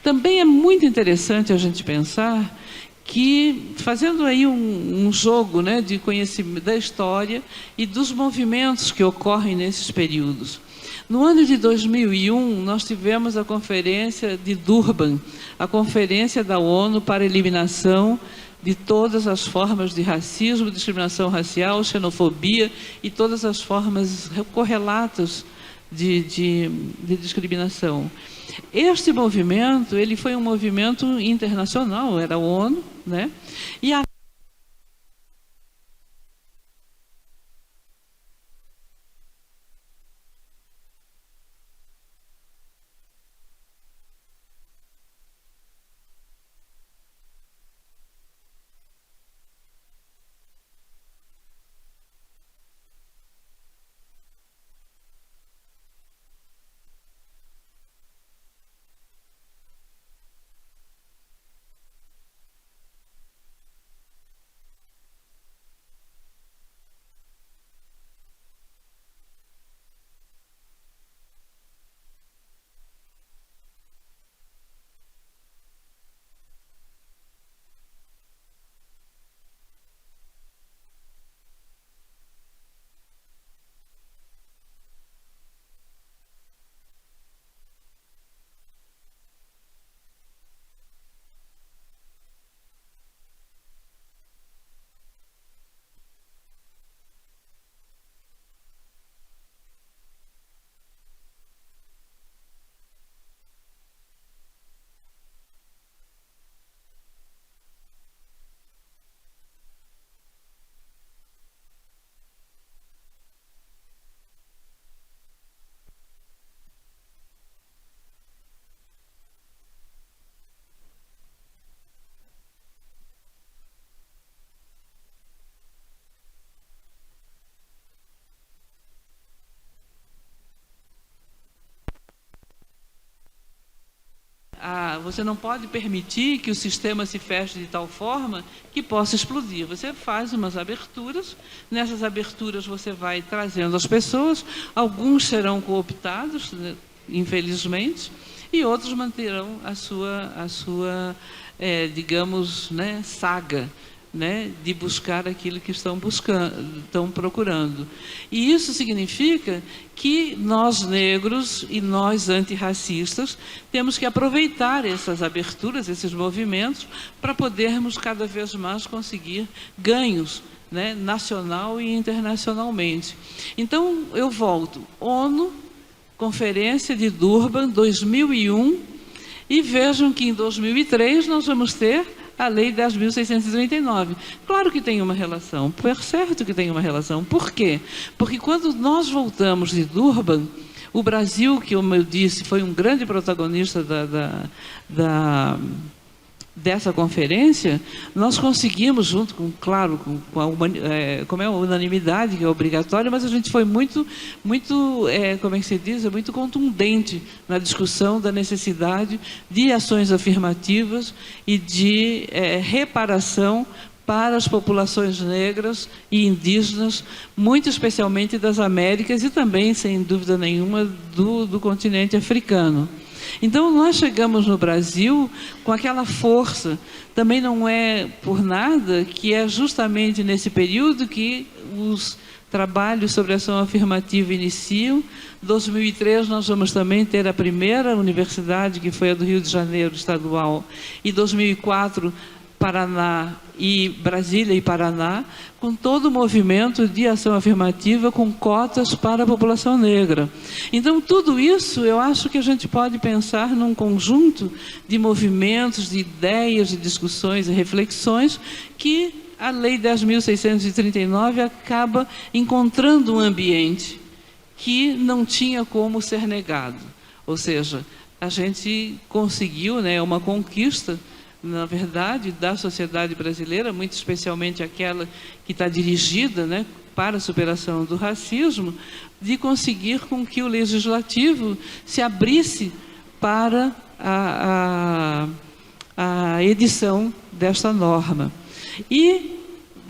Também é muito interessante a gente pensar que, fazendo aí um jogo, né, de conhecimento da história e dos movimentos que ocorrem nesses períodos. No ano de 2001, nós tivemos a Conferência de Durban, a Conferência da ONU para a Eliminação de todas as formas de racismo, discriminação racial, xenofobia e todas as formas correlatas de discriminação. Este movimento, ele foi um movimento internacional, era a ONU, né? E a você não pode permitir que o sistema se feche de tal forma que possa explodir. Você faz umas aberturas, nessas aberturas você vai trazendo as pessoas, alguns serão cooptados, né, infelizmente, e outros manterão a sua digamos, né, saga, né, de buscar aquilo que estão procurando. E isso significa que nós negros e nós antirracistas temos que aproveitar essas aberturas, esses movimentos, para podermos cada vez mais conseguir ganhos, né, nacional e internacionalmente. Então, eu volto. ONU, Conferência de Durban, 2001, e vejam que em 2003 nós vamos ter a Lei 10.639. Claro que tem uma relação, por certo que tem uma relação. Por quê? Porque quando nós voltamos de Durban, o Brasil, que, como eu disse, foi um grande protagonista dessa conferência, nós conseguimos, junto com, claro, com a unanimidade, que é obrigatória, mas a gente foi muito, como é que se diz, muito contundente na discussão da necessidade de ações afirmativas e de reparação para as populações negras e indígenas, muito especialmente das Américas e também, sem dúvida nenhuma, do continente africano. Então, nós chegamos no Brasil com aquela força. Também não é por nada que é justamente nesse período que os trabalhos sobre ação afirmativa iniciam. Em 2003, nós vamos também ter a primeira universidade, que foi a do Rio de Janeiro, estadual, e 2004, Paraná e Brasília e Paraná, com todo o movimento de ação afirmativa com cotas para a população negra. Então, tudo isso, eu acho que a gente pode pensar num conjunto de movimentos, de ideias, de discussões e reflexões que a Lei 10.639 acaba encontrando um ambiente que não tinha como ser negado. Ou seja, a gente conseguiu, né, uma conquista, na verdade, da sociedade brasileira, muito especialmente aquela que está dirigida, né, para a superação do racismo, de conseguir com que o legislativo se abrisse para a edição desta norma. E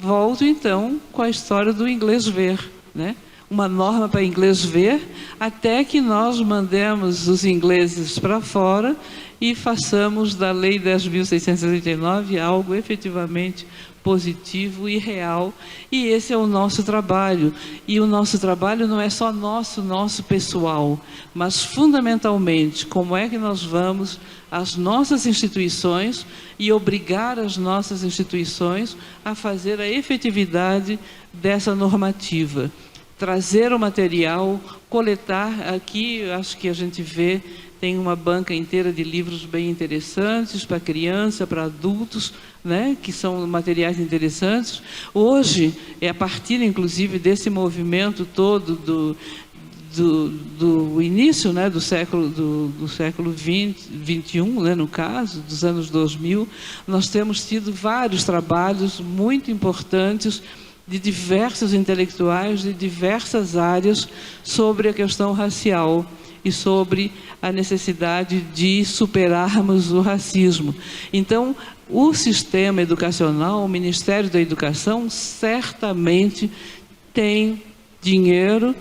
volto, então, com a história do inglês ver, né? Uma norma para inglês ver, até que nós mandemos os ingleses para fora e façamos da Lei 10.639 algo efetivamente positivo e real. E esse é o nosso trabalho. E o nosso trabalho não é só nosso pessoal, mas fundamentalmente como é que nós vamos às nossas instituições e obrigar as nossas instituições a fazer a efetividade dessa normativa. Trazer o material, coletar aqui, acho que a gente vê, tem uma banca inteira de livros bem interessantes para criança, para adultos, né, que são materiais interessantes. Hoje, é a partir, inclusive, desse movimento todo do início, né, do século XXI, né, no caso, dos anos 2000, nós temos tido vários trabalhos muito importantes de diversos intelectuais de diversas áreas sobre a questão racial e sobre a necessidade de superarmos o racismo. Então, o sistema educacional, o Ministério da Educação, certamente tem dinheiro,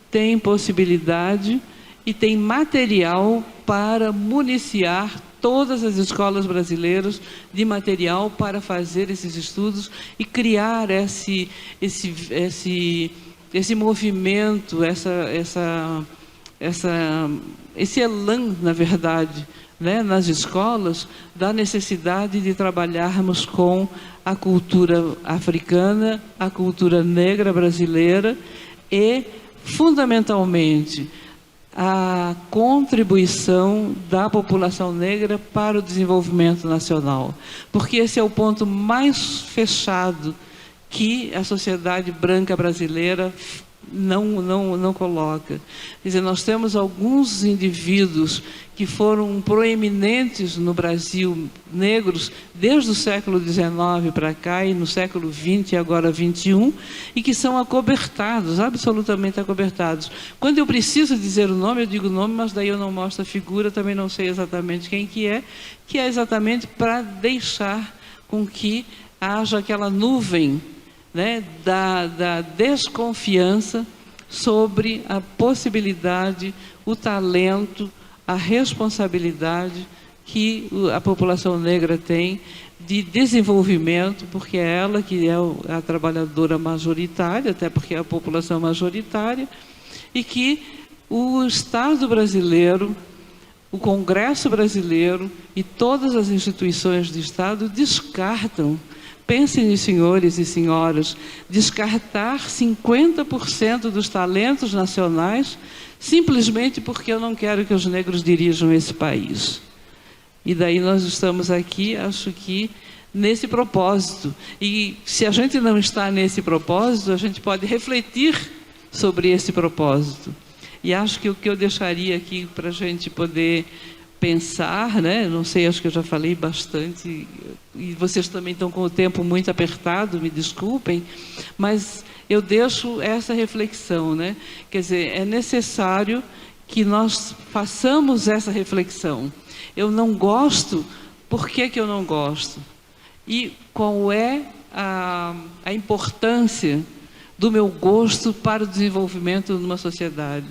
tem possibilidade e tem material para municiar todas as escolas brasileiras de material para fazer esses estudos e criar esse movimento, esse elan, na verdade, né, nas escolas, da necessidade de trabalharmos com a cultura africana, a cultura negra brasileira e, fundamentalmente, a contribuição da população negra para o desenvolvimento nacional. Porque esse é o ponto mais fechado que a sociedade branca brasileira não coloca. Quer dizer, nós temos alguns indivíduos que foram proeminentes no Brasil, negros, desde o século XIX para cá, e no século XX e agora XXI, e que são acobertados, absolutamente acobertados. Quando eu preciso dizer o nome, eu digo o nome, mas daí eu não mostro a figura, também não sei exatamente quem que é exatamente para deixar com que haja aquela nuvem, né, da desconfiança sobre a possibilidade, o talento, a responsabilidade que a população negra tem de desenvolvimento, porque é ela que é a trabalhadora majoritária, até porque é a população majoritária, e que o Estado brasileiro, o Congresso brasileiro e todas as instituições de Estado descartam. Pensem, senhores e senhoras, descartar 50% dos talentos nacionais simplesmente porque eu não quero que os negros dirijam esse país. E daí nós estamos aqui, acho que, nesse propósito. E se a gente não está nesse propósito, a gente pode refletir sobre esse propósito. E acho que o que eu deixaria aqui para a gente poder pensar, né? Não sei, acho que eu já falei bastante, e vocês também estão com o tempo muito apertado, me desculpem, mas eu deixo essa reflexão, né? Quer dizer, é necessário que nós façamos essa reflexão. Eu não gosto, por que que eu não gosto? E qual é a importância do meu gosto para o desenvolvimento de uma sociedade?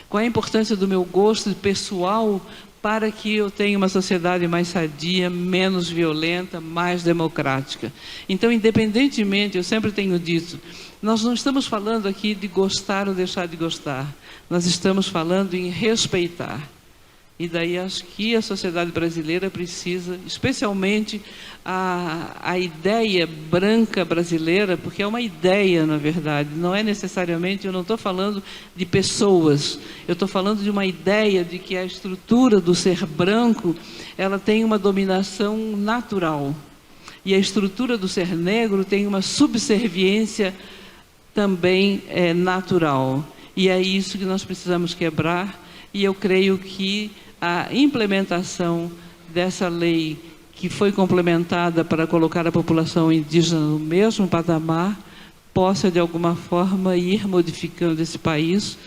Qual é a importância do meu gosto pessoal para que eu tenha uma sociedade mais sadia, menos violenta, mais democrática? Então, independentemente, eu sempre tenho dito, nós não estamos falando aqui de gostar ou deixar de gostar, nós estamos falando em respeitar. E daí acho que a sociedade brasileira precisa, especialmente a ideia branca brasileira, porque é uma ideia, na verdade, não é necessariamente, eu não estou falando de pessoas, eu estou falando de uma ideia de que a estrutura do ser branco, ela tem uma dominação natural. E a estrutura do ser negro tem uma subserviência também natural. E é isso que nós precisamos quebrar, e eu creio que a implementação dessa lei que foi complementada para colocar a população indígena no mesmo patamar possa, de alguma forma, ir modificando esse país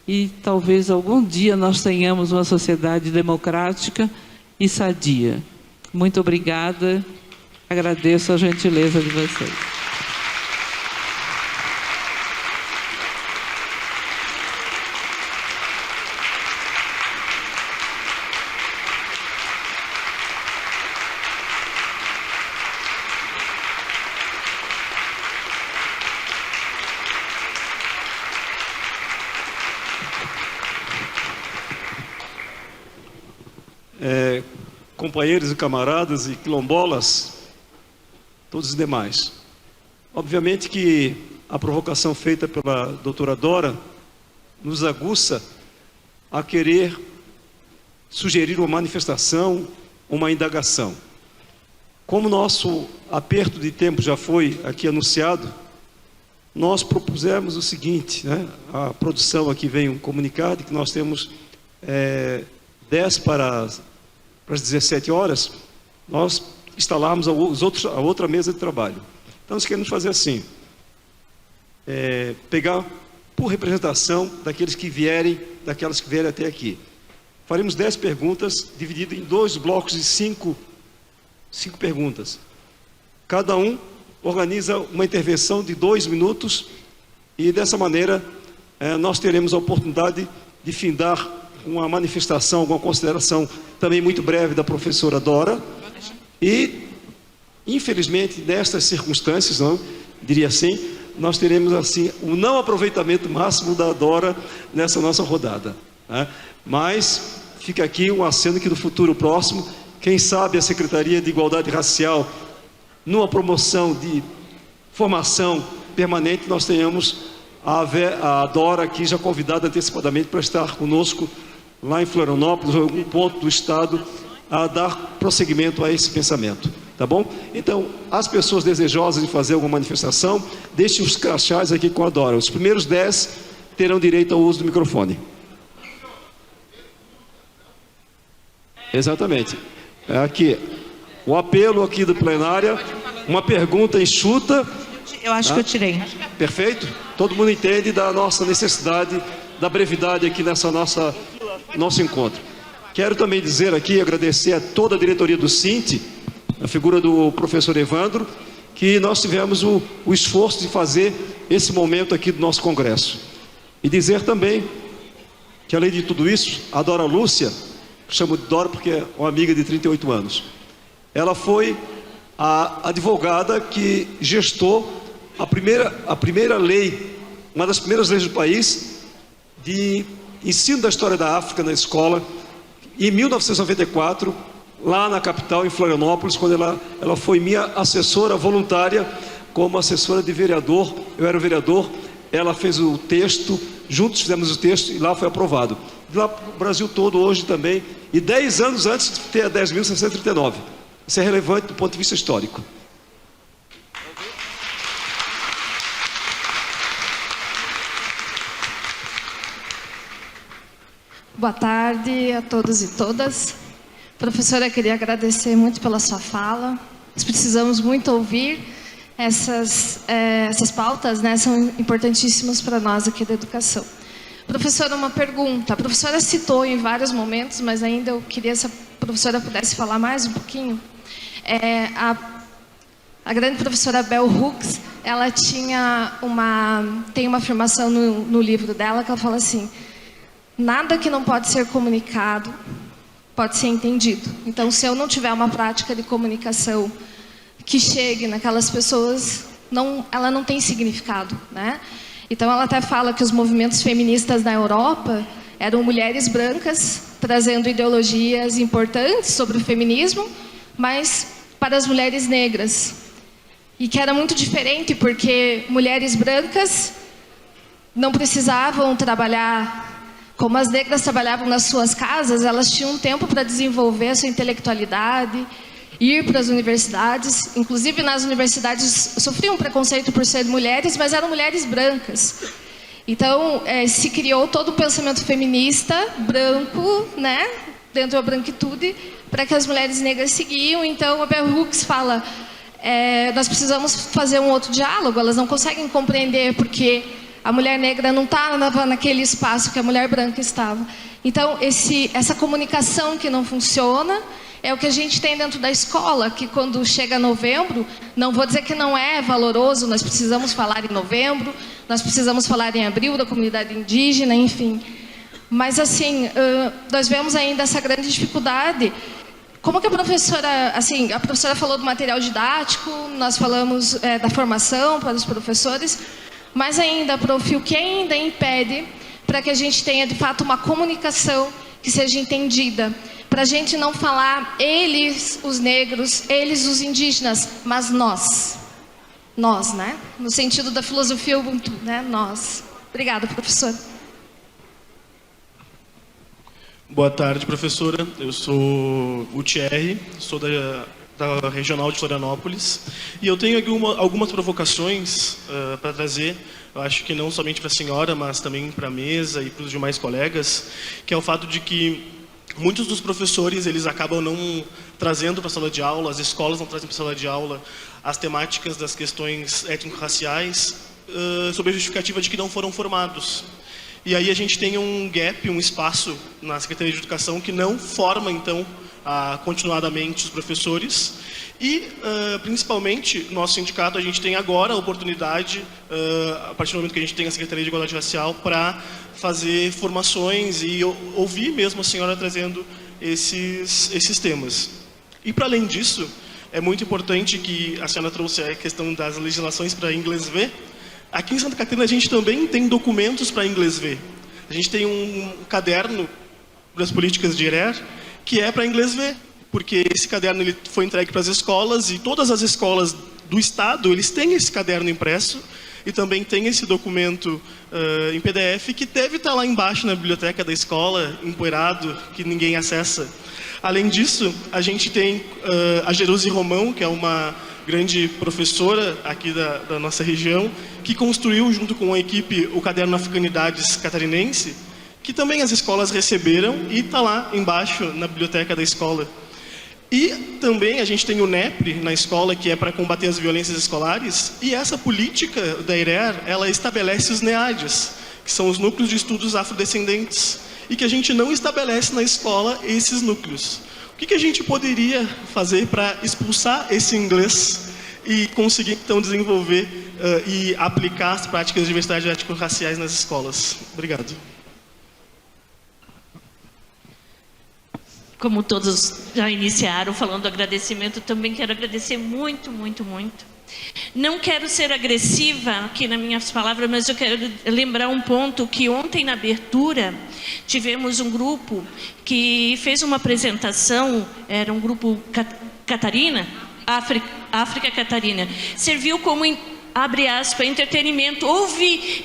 e talvez algum dia nós tenhamos uma sociedade democrática e sadia. Muito obrigada, agradeço a gentileza de vocês. Companheiros e camaradas e quilombolas, todos os demais. Obviamente que a provocação feita pela doutora Dora nos aguça a querer sugerir uma manifestação, uma indagação. Como nosso aperto de tempo já foi aqui anunciado, nós propusemos o seguinte, né? A produção aqui veio comunicar de que nós temos 10 para as 17 horas, nós instalarmos a outra mesa de trabalho. Então, nós queremos fazer assim, pegar por representação daquelas que vierem até aqui. Faremos 10 perguntas, dividido em 2 blocos de 5 perguntas. Cada um organiza uma intervenção de 2 minutos e, dessa maneira, nós teremos a oportunidade de findar uma manifestação, alguma consideração também muito breve da professora Dora. E, infelizmente, nestas circunstâncias, não, diria assim, nós teremos assim o não aproveitamento máximo da Dora nessa nossa rodada, né? Mas fica aqui um aceno que no futuro próximo, quem sabe a Secretaria de Igualdade Racial, numa promoção de formação permanente, nós tenhamos a Dora aqui já convidada antecipadamente para estar conosco lá em Florianópolis, ou em algum ponto do estado, a dar prosseguimento a esse pensamento. Tá bom? Então, as pessoas desejosas de fazer alguma manifestação, deixem os crachás aqui com a Dora. Os primeiros 10 terão direito ao uso do microfone. Exatamente. Aqui, o apelo aqui do plenária, uma pergunta enxuta. Eu acho que eu tirei. Perfeito? Todo mundo entende da nossa necessidade, da brevidade aqui nessa nosso encontro. Quero também dizer aqui, agradecer a toda a diretoria do Sinte, a figura do professor Evandro, que nós tivemos o esforço de fazer esse momento aqui do nosso congresso. E dizer também que, além de tudo isso, a Dora Lúcia, chamo de Dora porque é uma amiga de 38 anos, ela foi a advogada que gestou a primeira lei, uma das primeiras leis do país, de ensino da história da África na escola, em 1994, lá na capital, em Florianópolis, quando ela foi minha assessora voluntária, como assessora de vereador. Eu era o vereador, ela fez o texto, juntos fizemos o texto e lá foi aprovado. De lá para o Brasil todo hoje também, e 10 anos antes de ter a 10.639. Isso é relevante do ponto de vista histórico. Boa tarde a todos e todas. Professora, eu queria agradecer muito pela sua fala. Nós precisamos muito ouvir essas pautas, né? São importantíssimas para nós aqui da educação. Professora, uma pergunta. A professora citou em vários momentos, mas ainda eu queria se a professora pudesse falar mais um pouquinho. A grande professora Bell Hooks, ela tem uma afirmação no livro dela que ela fala assim: nada que não pode ser comunicado pode ser entendido. Então, se eu não tiver uma prática de comunicação que chegue naquelas pessoas, ela não tem significado, né? Então, ela até fala que os movimentos feministas na Europa eram mulheres brancas trazendo ideologias importantes sobre o feminismo, mas para as mulheres negras. E que era muito diferente porque mulheres brancas não precisavam trabalhar como as negras trabalhavam nas suas casas. Elas tinham tempo para desenvolver a sua intelectualidade, ir para as universidades. Inclusive, nas universidades, sofriam preconceito por serem mulheres, mas eram mulheres brancas. Então, se criou todo o pensamento feminista, branco, né, dentro da branquitude, para que as mulheres negras seguiam. Então, a Bell Hooks fala, nós precisamos fazer um outro diálogo. Elas não conseguem compreender porque a mulher negra não estava naquele espaço que a mulher branca estava. Então, essa comunicação que não funciona é o que a gente tem dentro da escola, que quando chega novembro, não vou dizer que não é valoroso, nós precisamos falar em novembro, nós precisamos falar em abril da comunidade indígena, enfim. Mas, assim, nós vemos ainda essa grande dificuldade. Como que a professora falou do material didático, nós falamos da formação para os professores, mas ainda, prof, o que ainda impede para que a gente tenha, de fato, uma comunicação que seja entendida? Para a gente não falar eles, os negros, eles, os indígenas, mas nós. Nós, né? No sentido da filosofia Ubuntu, né? Nós. Obrigada, professor. Boa tarde, professora. Eu sou o Thierry, sou da Regional de Florianópolis. E eu tenho algumas provocações para trazer, eu acho que não somente para a senhora, mas também para a mesa e para os demais colegas, que é o fato de que muitos dos professores, eles acabam não trazendo para a sala de aula, as escolas não trazem para a sala de aula as temáticas das questões étnico-raciais, sob a justificativa de que não foram formados. E aí a gente tem um gap, um espaço na Secretaria de Educação que não forma, então, continuadamente os professores. E, principalmente, nosso sindicato, a gente tem agora a oportunidade, a partir do momento que a gente tem a Secretaria de Igualdade Racial, para fazer formações e ouvir mesmo a senhora trazendo esses temas. E, para além disso, é muito importante que a senhora trouxe a questão das legislações para inglês ver. Aqui em Santa Catarina a gente também tem documentos para inglês ver. A gente tem um caderno das políticas de ERER que é para inglês ver, porque esse caderno ele foi entregue para as escolas e todas as escolas do estado eles têm esse caderno impresso e também tem esse documento em PDF que deve estar lá embaixo na biblioteca da escola, empoeirado, que ninguém acessa. Além disso, a gente tem a Jerusi Romão, que é uma grande professora aqui da nossa região, que construiu, junto com a equipe, o Caderno Africanidades Catarinense, que também as escolas receberam e está lá embaixo na biblioteca da escola. E também a gente tem o NEPRE na escola, que é para combater as violências escolares, e essa política da IRER, ela estabelece os NEADs, que são os núcleos de estudos afrodescendentes, e que a gente não estabelece na escola esses núcleos. O que a gente poderia fazer para expulsar esse inglês e conseguir, então, desenvolver e aplicar as práticas de diversidade étnico-raciais nas escolas? Obrigado. Como todos já iniciaram falando do agradecimento, também quero agradecer muito, muito, muito. Não quero ser agressiva aqui nas minhas palavras, mas eu quero lembrar um ponto que ontem na abertura tivemos um grupo que fez uma apresentação, era um grupo Catarina, África Catarina, serviu como, abre aspas, entretenimento. Houve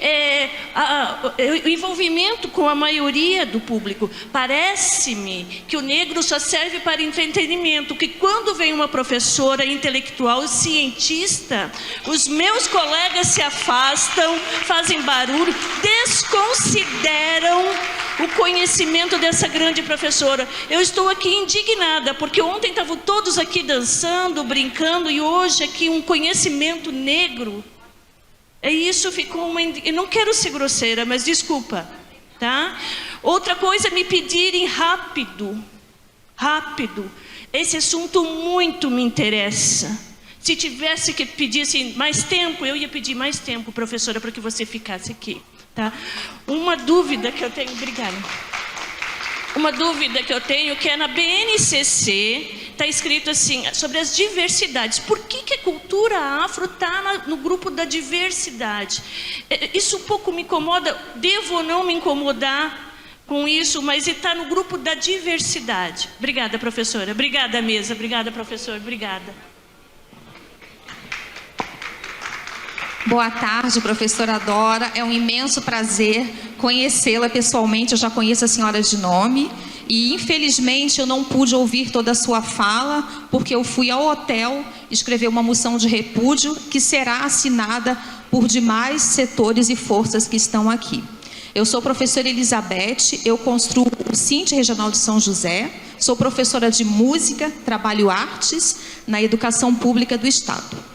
envolvimento com a maioria do público. Parece-me que o negro só serve para entretenimento, que quando vem uma professora intelectual, cientista, os meus colegas se afastam, fazem barulho, desconsideram o conhecimento dessa grande professora. Eu estou aqui indignada, porque ontem estavam todos aqui dançando, brincando, e hoje aqui um conhecimento negro. Isso ficou uma... Eu não quero ser grosseira, mas desculpa, tá? Outra coisa é me pedirem rápido. Esse assunto muito me interessa. Se tivesse que pedir assim, mais tempo, eu ia pedir mais tempo, professora, para que você ficasse aqui. Tá? Uma dúvida que eu tenho, obrigada. Uma dúvida que eu tenho, que é na BNCC, está escrito assim, sobre as diversidades. Por que a cultura afro está no grupo da diversidade? Isso um pouco me incomoda, devo ou não me incomodar com isso, mas está no grupo da diversidade. Obrigada, professora. Obrigada, mesa. Obrigada, professor. Obrigada. Boa tarde, professora Dora. É um imenso prazer conhecê-la pessoalmente. Eu já conheço a senhora de nome e, infelizmente, eu não pude ouvir toda a sua fala, porque eu fui ao hotel escrever uma moção de repúdio que será assinada por demais setores e forças que estão aqui. Eu sou professora Elizabeth, eu construo o CINT Regional de São José, sou professora de música, trabalho artes na educação pública do Estado.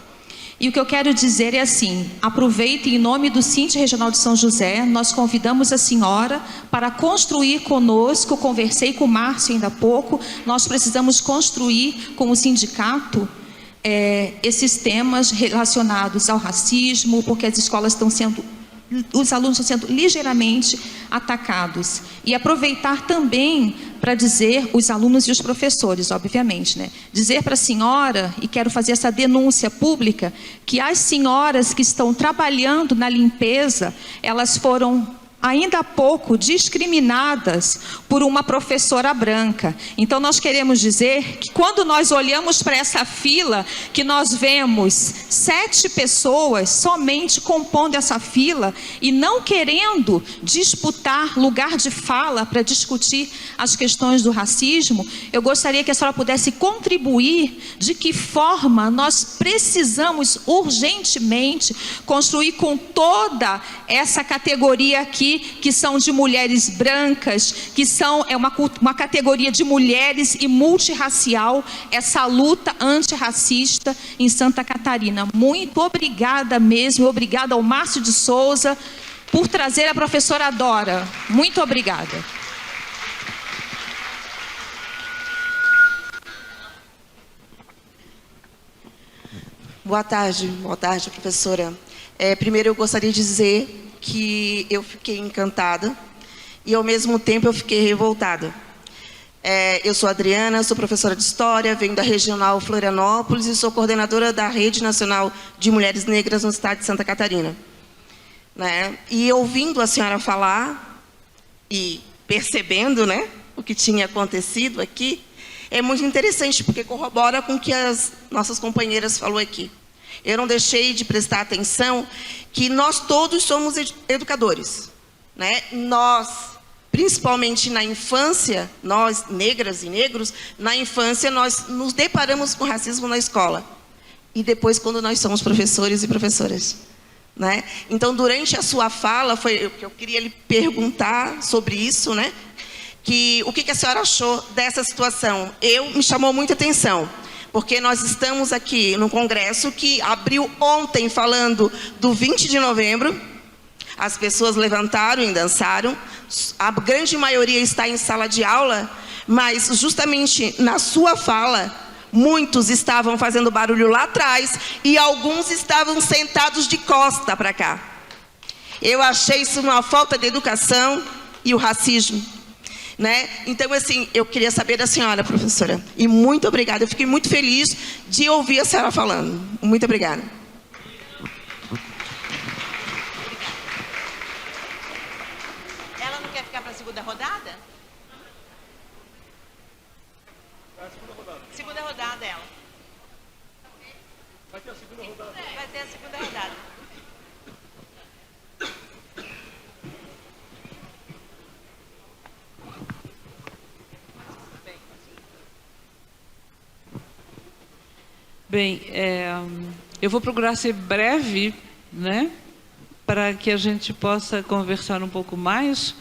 E o que eu quero dizer é assim, aproveite em nome do CINT Regional de São José, nós convidamos a senhora para construir conosco, conversei com o Márcio ainda há pouco, nós precisamos construir com o sindicato esses temas relacionados ao racismo, porque as escolas estão sendo, os alunos estão sendo ligeiramente atacados. E aproveitar também para dizer, os alunos e os professores, obviamente, né? Dizer para a senhora, e quero fazer essa denúncia pública, que as senhoras que estão trabalhando na limpeza, elas foram ainda há pouco discriminadas por uma professora branca. Então nós queremos dizer que quando nós olhamos para essa fila, que nós vemos 7 pessoas somente compondo essa fila e não querendo disputar lugar de fala para discutir as questões do racismo, eu gostaria que a senhora pudesse contribuir de que forma nós precisamos urgentemente construir com toda essa categoria aqui, que são de mulheres brancas, que são uma categoria de mulheres e multirracial, essa luta antirracista em Santa Catarina. Muito obrigada mesmo, obrigada ao Márcio de Souza por trazer a professora Dora. Muito obrigada. Boa tarde, professora. Primeiro eu gostaria de dizer que eu fiquei encantada e ao mesmo tempo eu fiquei revoltada. Eu sou Adriana, sou professora de História, venho da Regional Florianópolis e sou coordenadora da Rede Nacional de Mulheres Negras no estado de Santa Catarina. E ouvindo a senhora falar e percebendo, o que tinha acontecido aqui, é muito interessante, porque corrobora com o que as nossas companheiras falaram aqui. Eu não deixei de prestar atenção que nós todos somos educadores. Nós principalmente na infância, nós, negras e negros, na infância nós nos deparamos com racismo na escola. E depois quando nós somos professores e professoras. Né? Então, durante a sua fala, foi o que eu queria lhe perguntar sobre isso, né? Que o que a senhora achou dessa situação? Me chamou muita atenção, porque nós estamos aqui no congresso que abriu ontem falando do 20 de novembro, as pessoas levantaram e dançaram, a grande maioria está em sala de aula, mas justamente na sua fala, muitos estavam fazendo barulho lá atrás e alguns estavam sentados de costa para cá. Eu achei isso uma falta de educação e o racismo. Né? Então, assim, eu queria saber da senhora, professora. E muito obrigada. Eu fiquei muito feliz de ouvir a senhora falando. Muito obrigada. Ela não quer ficar para a segunda rodada? Segunda rodada, ela. Vai ter a segunda rodada. Vai ter a segunda rodada. Bem, eu vou procurar ser breve, né, para que a gente possa conversar um pouco mais,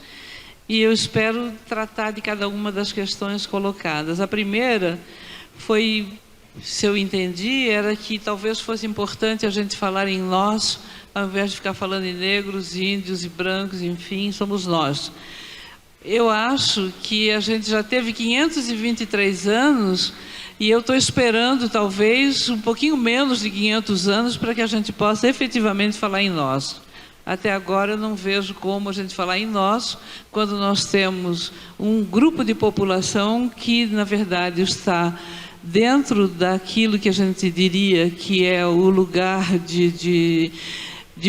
e eu espero tratar de cada uma das questões colocadas. A primeira foi, se eu entendi, era que talvez fosse importante a gente falar em nós, ao invés de ficar falando em negros, índios e brancos, enfim, somos nós. Eu acho que a gente já teve 523 anos e eu estou esperando, talvez, um pouquinho menos de 500 anos para que a gente possa efetivamente falar em nós. Até agora eu não vejo como a gente falar em nós quando nós temos um grupo de população que, na verdade, está dentro daquilo que a gente diria que é o lugar de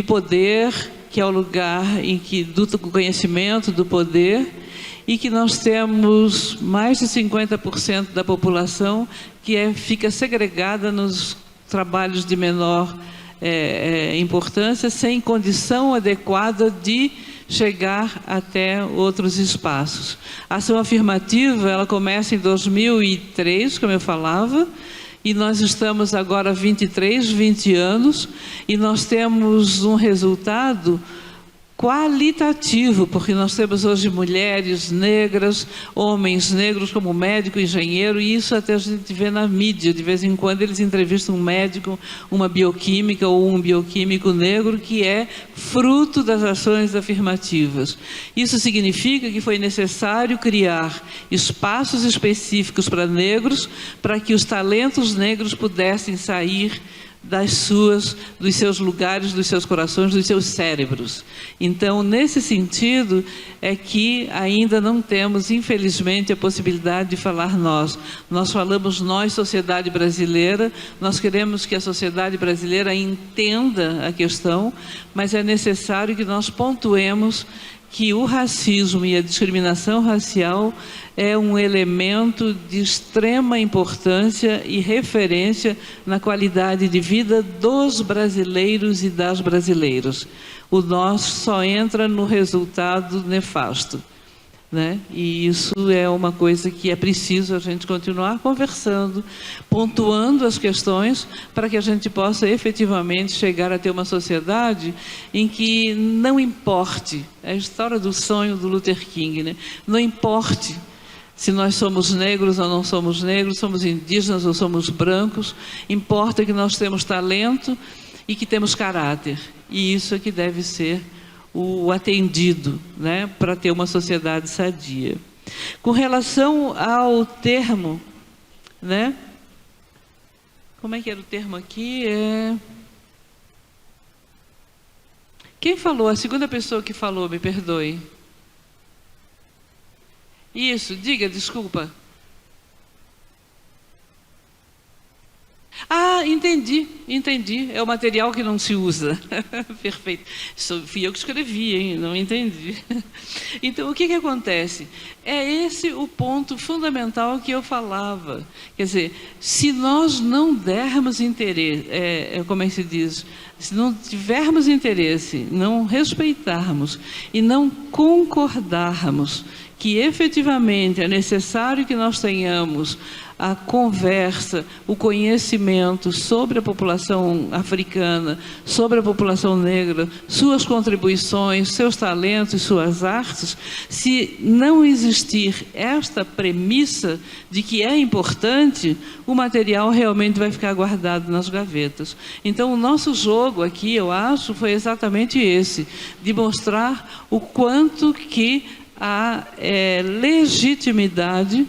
poder, que é o lugar em que, do conhecimento, do poder, e que nós temos mais de 50% da população que fica segregada nos trabalhos de menor importância, sem condição adequada de chegar até outros espaços. A ação afirmativa, ela começa em 2003, como eu falava, e nós estamos agora há 20 anos, e nós temos um resultado qualitativo, porque nós temos hoje mulheres negras, homens negros como médico, engenheiro, e isso até a gente vê na mídia, de vez em quando eles entrevistam um médico, uma bioquímica ou um bioquímico negro, que é fruto das ações afirmativas. Isso significa que foi necessário criar espaços específicos para negros, para que os talentos negros pudessem sair dos seus lugares, dos seus corações, dos seus cérebros. Então, nesse sentido, é que ainda não temos, infelizmente, a possibilidade de falar nós. Nós falamos nós, sociedade brasileira, nós queremos que a sociedade brasileira entenda a questão, mas é necessário que nós pontuemos que o racismo e a discriminação racial é um elemento de extrema importância e referência na qualidade de vida dos brasileiros e das brasileiras. O nosso só entra no resultado nefasto, né? E isso é uma coisa que é preciso a gente continuar conversando, pontuando as questões, para que a gente possa efetivamente chegar a ter uma sociedade em que não importe, é a história do sonho do Luther King, né? Não importe se nós somos negros ou não somos negros, somos indígenas ou somos brancos, importa que nós temos talento e que temos caráter, e isso é que deve ser o atendido, né, para ter uma sociedade sadia. Com relação ao termo, né, como é que era o termo aqui? Quem falou? A segunda pessoa que falou, me perdoe. Isso, diga, desculpa. Ah, entendi. É o material que não se usa. Perfeito. Isso fui eu que escrevi, hein? Não entendi. Então, o que acontece? É esse o ponto fundamental que eu falava. Quer dizer, se nós não dermos interesse, como é que se diz, se não tivermos interesse, não respeitarmos e não concordarmos que efetivamente é necessário que nós tenhamos a conversa, o conhecimento sobre a população africana, sobre a população negra, suas contribuições, seus talentos e suas artes, se não existir esta premissa de que é importante, o material realmente vai ficar guardado nas gavetas. Então, o nosso jogo aqui, eu acho, foi exatamente esse, de mostrar o quanto que há legitimidade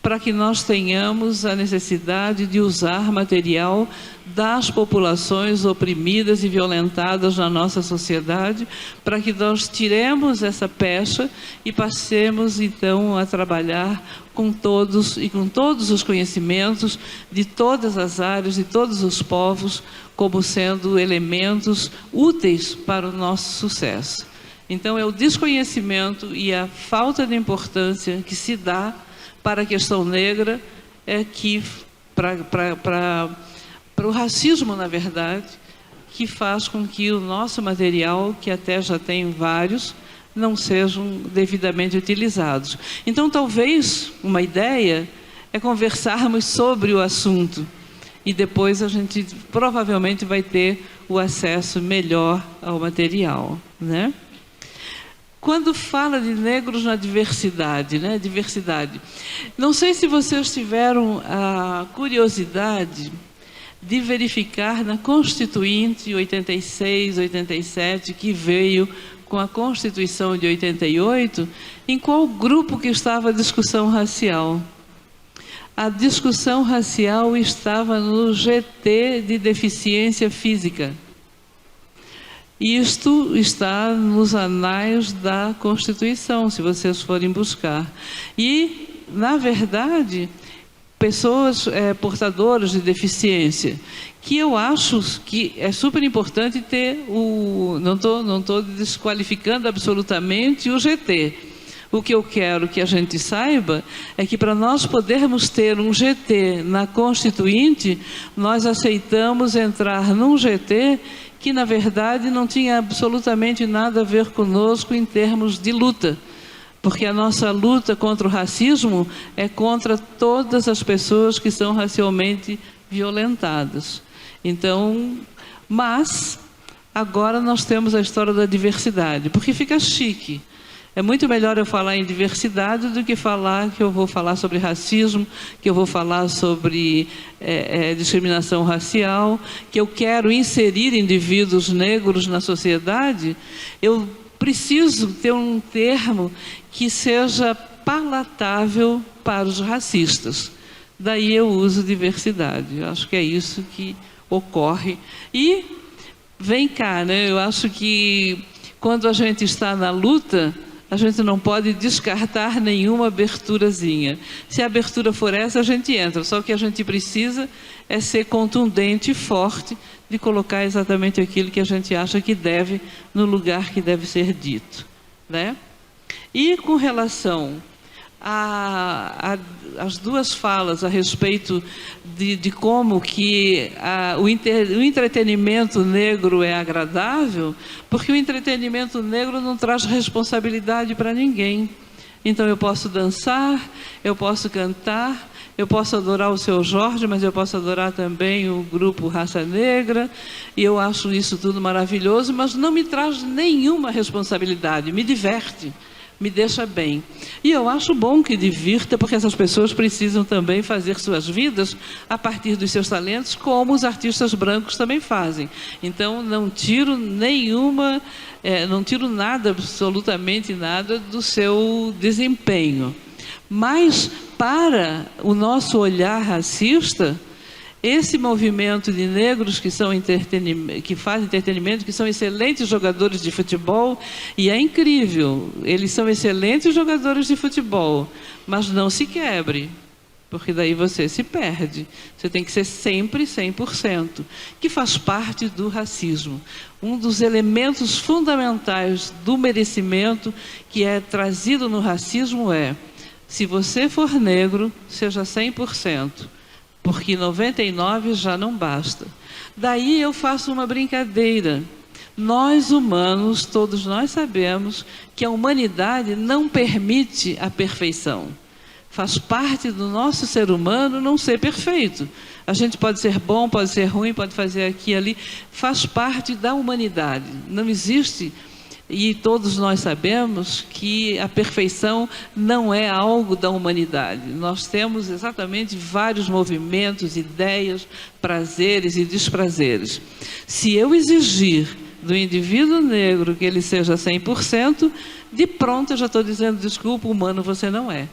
para que nós tenhamos a necessidade de usar material das populações oprimidas e violentadas na nossa sociedade, para que nós tiremos essa pecha e passemos então a trabalhar com todos e com todos os conhecimentos de todas as áreas, de todos os povos, como sendo elementos úteis para o nosso sucesso. Então é o desconhecimento e a falta de importância que se dá para a questão negra que, para o racismo, na verdade, que faz com que o nosso material, que até já tem vários, não sejam devidamente utilizados. Então, talvez, uma ideia é conversarmos sobre o assunto e depois a gente provavelmente vai ter o acesso melhor ao material, né? Quando fala de negros na diversidade, né? Diversidade. Não sei se vocês tiveram a curiosidade de verificar na Constituinte 86, 87, que veio com a Constituição de 88, em qual grupo que estava a discussão racial. A discussão racial estava no GT de deficiência física. Isto está nos anais da Constituição, se vocês forem buscar. E, na verdade, pessoas portadoras de deficiência, que eu acho que é super importante ter o... Não estou desqualificando absolutamente o GT. O que eu quero que a gente saiba é que para nós podermos ter um GT na Constituinte, nós aceitamos entrar num GT que, na verdade, não tinha absolutamente nada a ver conosco em termos de luta. Porque a nossa luta contra o racismo é contra todas as pessoas que são racialmente violentadas. Então, mas, agora nós temos a história da diversidade, porque fica chique. É muito melhor eu falar em diversidade do que falar que eu vou falar sobre racismo, que eu vou falar sobre discriminação racial, que eu quero inserir indivíduos negros na sociedade. Eu preciso ter um termo que seja palatável para os racistas. Daí eu uso diversidade. Eu acho que é isso que ocorre. E vem cá, né? Eu acho que quando a gente está na luta, a gente não pode descartar nenhuma aberturazinha. Se a abertura for essa, a gente entra. Só que a gente precisa é ser contundente e forte de colocar exatamente aquilo que a gente acha que deve, no lugar que deve ser dito, né? E com relação as duas falas a respeito de como que o entretenimento negro é agradável, porque o entretenimento negro não traz responsabilidade para ninguém. Então eu posso dançar, eu posso cantar, eu posso adorar o Seu Jorge, mas eu posso adorar também o grupo Raça Negra, e eu acho isso tudo maravilhoso, mas não me traz nenhuma responsabilidade, me diverte, me deixa bem. E eu acho bom que divirta, porque essas pessoas precisam também fazer suas vidas a partir dos seus talentos, como os artistas brancos também fazem. Então, não tiro não tiro nada, absolutamente nada, do seu desempenho. Mas, para o nosso olhar racista, esse movimento de negros que fazem entretenimento, que são excelentes jogadores de futebol, e é incrível, eles são excelentes jogadores de futebol, mas não se quebre, porque daí você se perde. Você tem que ser sempre 100%, que faz parte do racismo. Um dos elementos fundamentais do merecimento que é trazido no racismo é: se você for negro, seja 100%. Porque 99 já não basta. Daí eu faço uma brincadeira. Nós humanos, todos nós sabemos que a humanidade não permite a perfeição. Faz parte do nosso ser humano não ser perfeito. A gente pode ser bom, pode ser ruim, pode fazer aqui e ali. Faz parte da humanidade. Não existe, e todos nós sabemos que a perfeição não é algo da humanidade. Nós temos exatamente vários movimentos, ideias, prazeres e desprazeres. Se eu exigir do indivíduo negro que ele seja 100%, de pronto eu já estou dizendo, desculpa, humano você não é.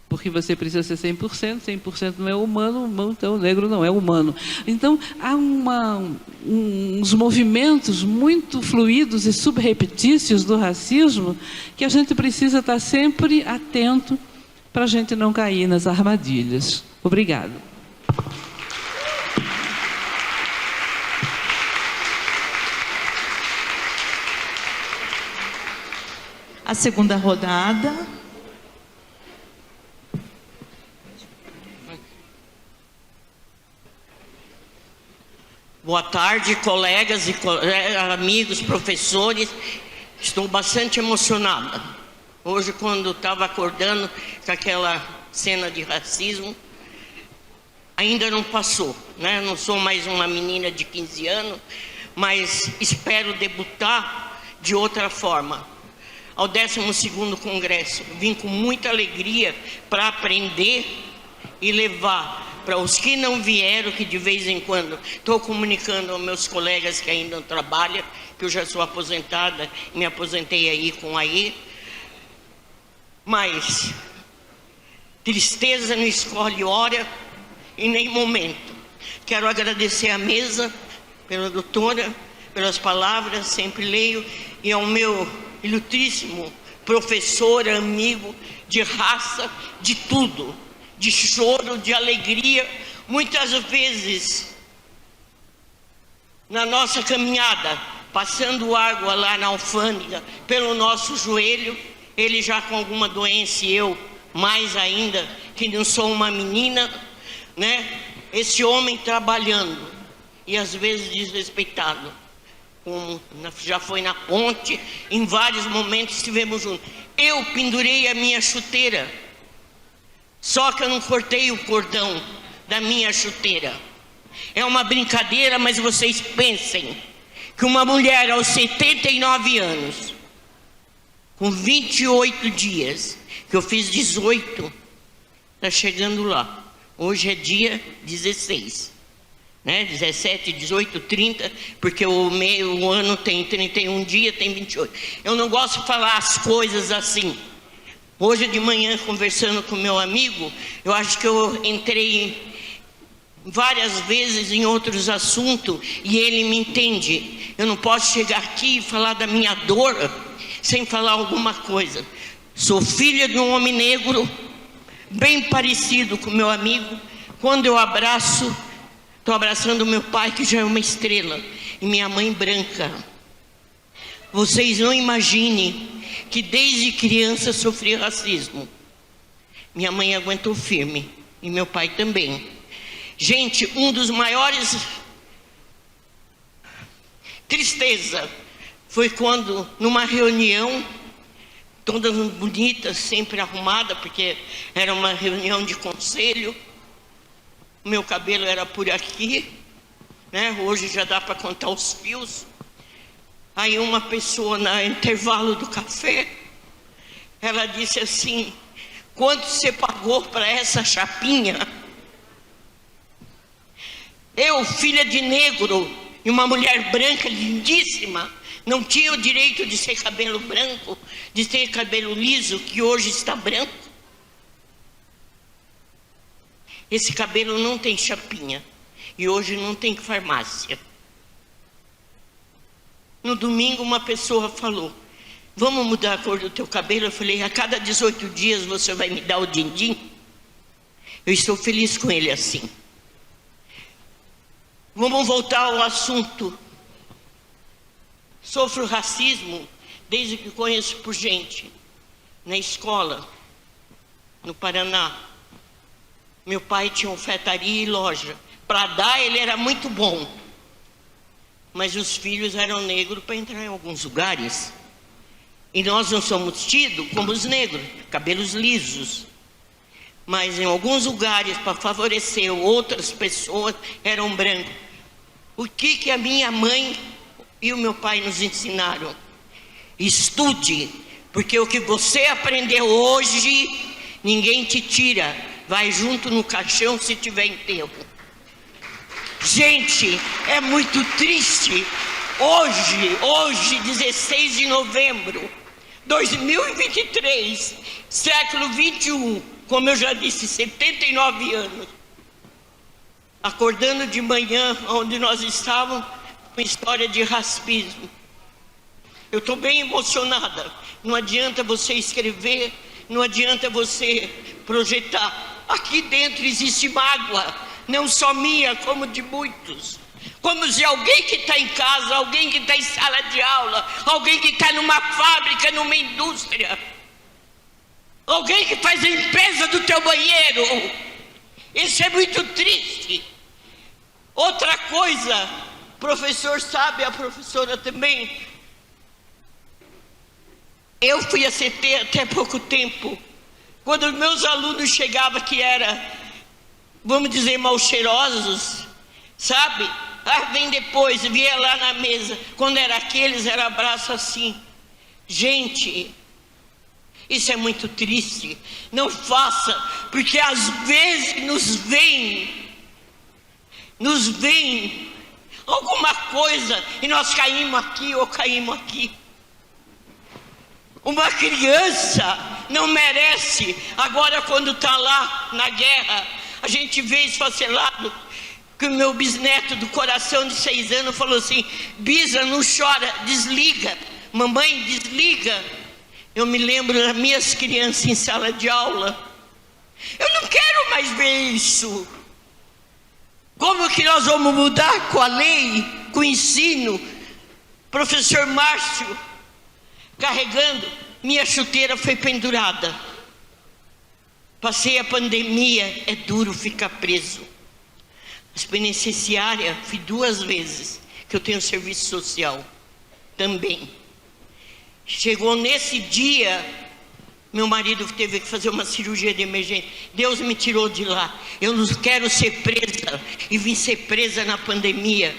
Porque você precisa ser 100%, 100% não é humano, então o negro não é humano. Então, há uns movimentos muito fluidos e subrepetícios do racismo que a gente precisa estar sempre atento para a gente não cair nas armadilhas. Obrigada. A segunda rodada. Boa tarde, colegas e amigos, professores. Estou bastante emocionada. Hoje, quando estava acordando com aquela cena de racismo, ainda não passou, né? Não sou mais uma menina de 15 anos, mas espero debutar de outra forma. Ao 12º Congresso, vim com muita alegria para aprender e levar para os que não vieram, que de vez em quando estou comunicando aos meus colegas que ainda não trabalham, que eu já sou aposentada, me aposentei aí com aí. Mas tristeza não escolhe hora e nem momento. Quero agradecer à mesa, pela doutora, pelas palavras, sempre leio, e ao meu ilustríssimo professor, amigo, de raça, de tudo. De choro, de alegria, muitas vezes na nossa caminhada, passando água lá na alfândega, pelo nosso joelho, ele já com alguma doença e eu mais ainda, que não sou uma menina, né? Esse homem trabalhando e às vezes desrespeitado, como já foi na ponte, em vários momentos estivemos juntos. Eu pendurei a minha chuteira, só que eu não cortei o cordão da minha chuteira. É uma brincadeira, mas vocês pensem que uma mulher aos 79 anos, com 28 dias, que eu fiz 18, está chegando lá. Hoje é dia 16, né? 17, 18, 30, porque o ano tem 31 dias, tem 28. Eu não gosto de falar as coisas assim. Hoje de manhã, conversando com meu amigo, eu acho que eu entrei várias vezes em outros assuntos e ele me entende. Eu não posso chegar aqui e falar da minha dor sem falar alguma coisa. Sou filha de um homem negro, bem parecido com meu amigo. Quando eu abraço, estou abraçando meu pai, que já é uma estrela, e minha mãe branca. Vocês não imaginem que desde criança sofri racismo. Minha mãe aguentou firme e meu pai também. Gente, um dos maiores tristeza foi quando numa reunião, todas bonitas, sempre arrumada, porque era uma reunião de conselho, meu cabelo era por aqui, né? Hoje já dá para contar os fios. Aí uma pessoa, no intervalo do café, ela disse assim: quanto você pagou para essa chapinha? Eu, filha de negro e uma mulher branca lindíssima, não tinha o direito de ser cabelo branco, de ter cabelo liso, que hoje está branco. Esse cabelo não tem chapinha e hoje não tem farmácia. No domingo uma pessoa falou: vamos mudar a cor do teu cabelo? Eu falei: a cada 18 dias você vai me dar o din-din? Eu estou feliz com ele assim. Vamos voltar ao assunto. Sofro racismo desde que conheço por gente. Na escola, no Paraná, meu pai tinha alfaiataria e loja. Para dar ele era muito bom, mas os filhos eram negros para entrar em alguns lugares. E nós não somos tidos como os negros, cabelos lisos. Mas em alguns lugares, para favorecer outras pessoas, eram brancos. O que a minha mãe e o meu pai nos ensinaram? Estude, porque o que você aprendeu hoje, ninguém te tira. Vai junto no caixão se tiver enterro. Gente, é muito triste. Hoje, 16 de novembro, 2023, século 21, como eu já disse, 79 anos. Acordando de manhã, onde nós estávamos, com história de racismo. Eu estou bem emocionada. Não adianta você escrever, não adianta você projetar. Aqui dentro existe mágoa, não só minha, como de muitos. Como de alguém que está em casa, alguém que está em sala de aula, alguém que está numa fábrica, numa indústria, alguém que faz a limpeza do teu banheiro. Isso é muito triste. Outra coisa, o professor sabe, a professora também. Eu fui a CT até pouco tempo. Quando os meus alunos chegavam que era, vamos dizer, mal cheirosos, sabe? Vem depois, via lá na mesa. Quando era aqueles, era abraço assim. Gente, isso é muito triste. Não faça, porque às vezes nos vem alguma coisa e nós caímos aqui ou caímos aqui. Uma criança não merece. Agora, quando está lá na guerra, a gente vê esfacelado. Que o meu bisneto do coração de 6 anos falou assim: Bisa, não chora, desliga. Mamãe, desliga. Eu me lembro das minhas crianças em sala de aula. Eu não quero mais ver isso. Como que nós vamos mudar com a lei, com o ensino? Professor Márcio, carregando, minha chuteira foi pendurada. Passei a pandemia, é duro ficar preso. As penitenciárias, fui 2 vezes, que eu tenho serviço social também. Chegou nesse dia, meu marido teve que fazer uma cirurgia de emergência. Deus me tirou de lá. Eu não quero ser presa, e vim ser presa na pandemia.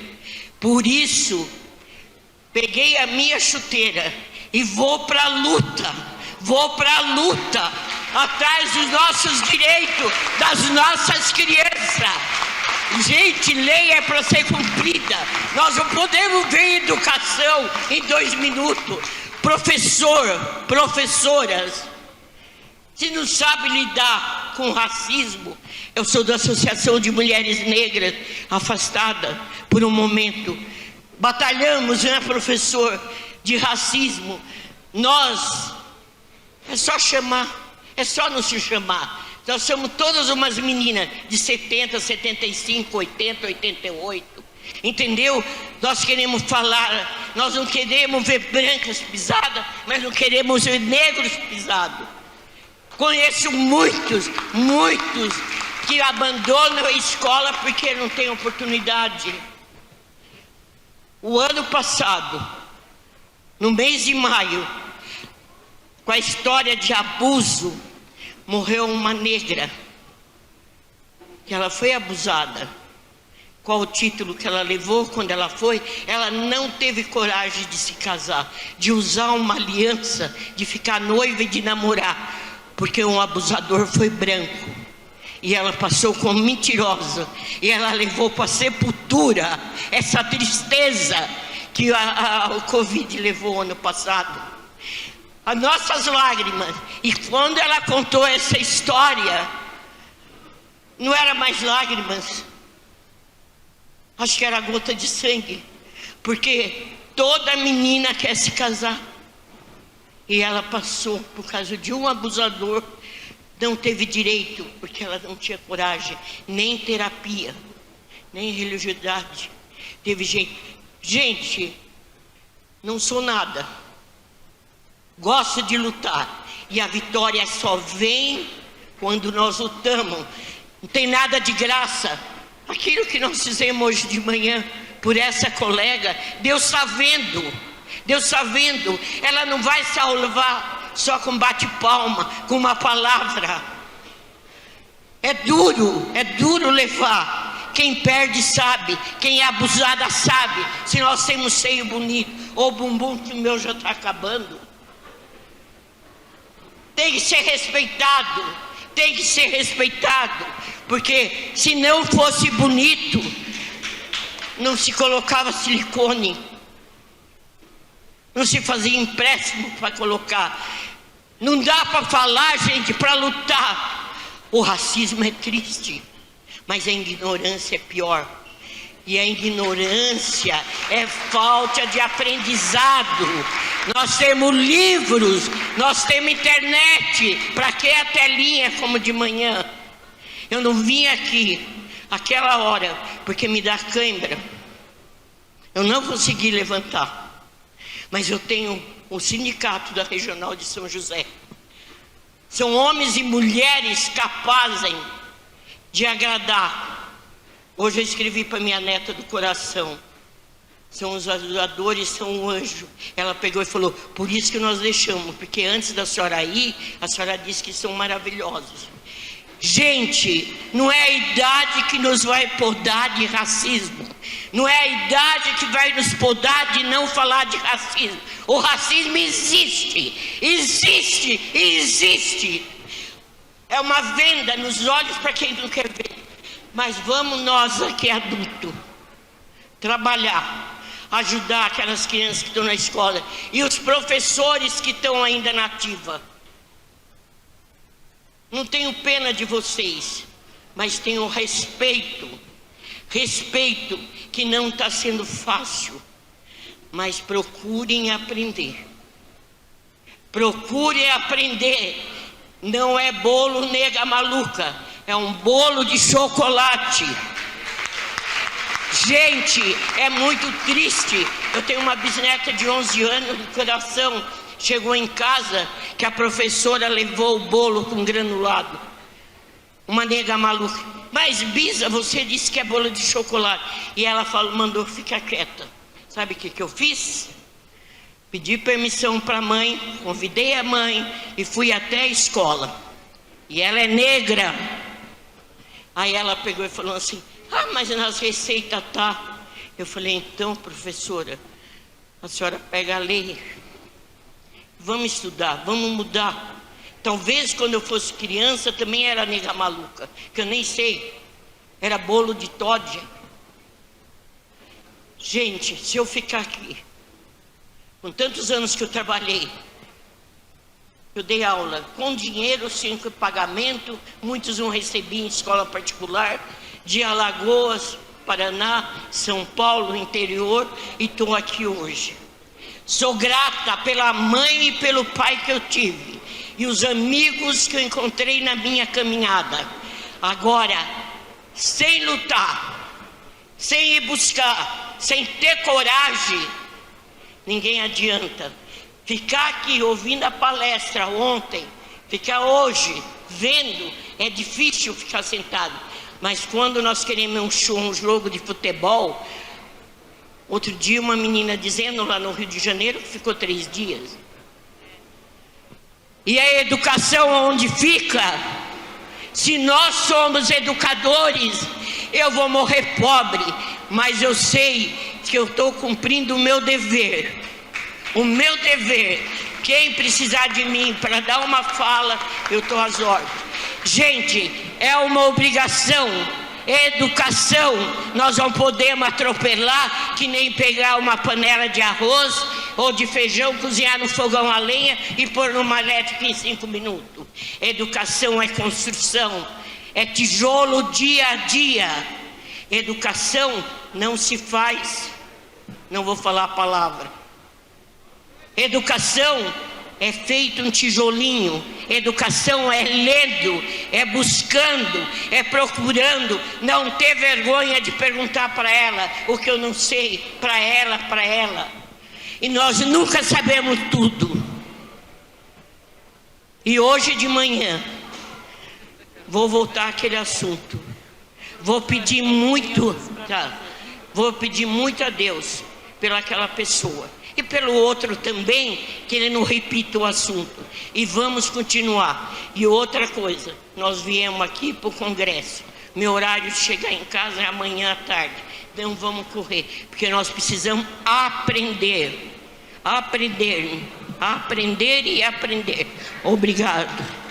Por isso, peguei a minha chuteira e vou para a luta, atrás dos nossos direitos, das nossas crianças. Gente, lei é para ser cumprida. Nós não podemos ver educação em 2 minutos. Professoras, se não sabe lidar com racismo, eu sou da Associação de Mulheres Negras, afastada por um momento. Batalhamos, né, professor, de racismo. Nós, é só chamar, é só não se chamar. Nós somos todas umas meninas de 70, 75, 80, 88. Entendeu? Nós queremos falar, nós não queremos ver brancas pisadas, mas não queremos ver negros pisados. Conheço muitos que abandonam a escola porque não têm oportunidade. O ano passado, no mês de maio, com a história de abuso, morreu uma negra, que ela foi abusada. Qual o título que ela levou quando ela foi? Ela não teve coragem de se casar, de usar uma aliança, de ficar noiva e de namorar, porque um abusador foi branco. E ela passou como mentirosa, e ela levou para a sepultura essa tristeza que o Covid levou ano passado. As nossas lágrimas. E quando ela contou essa história, não era mais lágrimas, acho que era gota de sangue, porque toda menina quer se casar, e ela passou por causa de um abusador, não teve direito, porque ela não tinha coragem, nem terapia, nem religiosidade. Teve gente, não sou nada, gosto de lutar, e a vitória só vem quando nós lutamos. Não tem nada de graça. Aquilo que nós fizemos hoje de manhã por essa colega, Deus está vendo. Deus está vendo. Ela não vai salvar só com bate-palma, com uma palavra. É duro levar. Quem perde sabe, quem é abusada sabe. Se nós temos seio bonito, ou o bumbum que o meu já está acabando. Tem que ser respeitado, tem que ser respeitado, porque se não fosse bonito, não se colocava silicone, não se fazia empréstimo para colocar. Não dá para falar, gente, para lutar. O racismo é triste, mas a ignorância é pior. E a ignorância é falta de aprendizado. Nós temos livros, nós temos internet. Para que a telinha como de manhã? Eu não vim aqui aquela hora porque me dá cãibra. Eu não consegui levantar. Mas eu tenho o sindicato da Regional de São José. São homens e mulheres capazes de agradar. Hoje eu escrevi para minha neta do coração. São os adoradores, são um anjo. Ela pegou e falou, por isso que nós deixamos, porque antes da senhora ir, a senhora disse que são maravilhosos. Gente, não é a idade que nos vai podar de racismo. Não é a idade que vai nos podar de não falar de racismo. O racismo existe, existe, existe. É uma venda nos olhos para quem não quer ver. Mas vamos nós aqui adultos trabalhar, ajudar aquelas crianças que estão na escola e os professores que estão ainda na ativa. Não tenho pena de vocês, mas tenho respeito que não está sendo fácil, mas procurem aprender. Procurem aprender. Não é bolo nega maluca, é um bolo de chocolate. Gente, é muito triste. Eu tenho uma bisneta de 11 anos no coração. Chegou em casa que a professora levou o bolo com granulado. Uma nega maluca. Mas bisa, você disse que é bolo de chocolate. E ela falou, mandou ficar quieta. Sabe o que eu fiz? Pedi permissão para a mãe, convidei a mãe e fui até a escola. E ela é negra. Aí ela pegou e falou assim, mas nas receitas tá. Eu falei, então, professora, a senhora pega a lei. Vamos estudar, vamos mudar. Talvez quando eu fosse criança também era nega maluca, que eu nem sei. Era bolo de Toddy. Gente, se eu ficar aqui, com tantos anos que eu trabalhei, eu dei aula com dinheiro, sem pagamento, muitos não recebiam em escola particular, de Alagoas, Paraná, São Paulo, interior, e estou aqui hoje. Sou grata pela mãe e pelo pai que eu tive, e os amigos que eu encontrei na minha caminhada. Agora, sem lutar, sem ir buscar, sem ter coragem, ninguém adianta. Ficar aqui ouvindo a palestra ontem, ficar hoje vendo, é difícil ficar sentado. Mas quando nós queremos um jogo de futebol, outro dia uma menina dizendo lá no Rio de Janeiro que ficou 3 dias. E a educação onde fica? Se nós somos educadores, eu vou morrer pobre, mas eu sei que eu estou cumprindo o meu dever. O meu dever. Quem precisar de mim para dar uma fala, eu estou às ordens. Gente, é uma obrigação. Educação. Nós não podemos atropelar, que nem pegar uma panela de arroz ou de feijão, cozinhar no fogão a lenha e pôr numa elétrica em 5 minutos. Educação é construção, é tijolo dia a dia. Educação não se faz, não vou falar a palavra. Educação é feito um tijolinho. Educação é lendo, é buscando, é procurando. Não ter vergonha de perguntar para ela o que eu não sei, para ela. E nós nunca sabemos tudo. E hoje de manhã, vou voltar àquele assunto. Vou pedir muito, tá? Vou pedir muito a Deus pelaquela pessoa. E pelo outro também, que ele não repita o assunto. E vamos continuar. E outra coisa, nós viemos aqui para o congresso. Meu horário de chegar em casa é amanhã à tarde. Então vamos correr, porque nós precisamos aprender. Aprender. Aprender e aprender. Obrigado.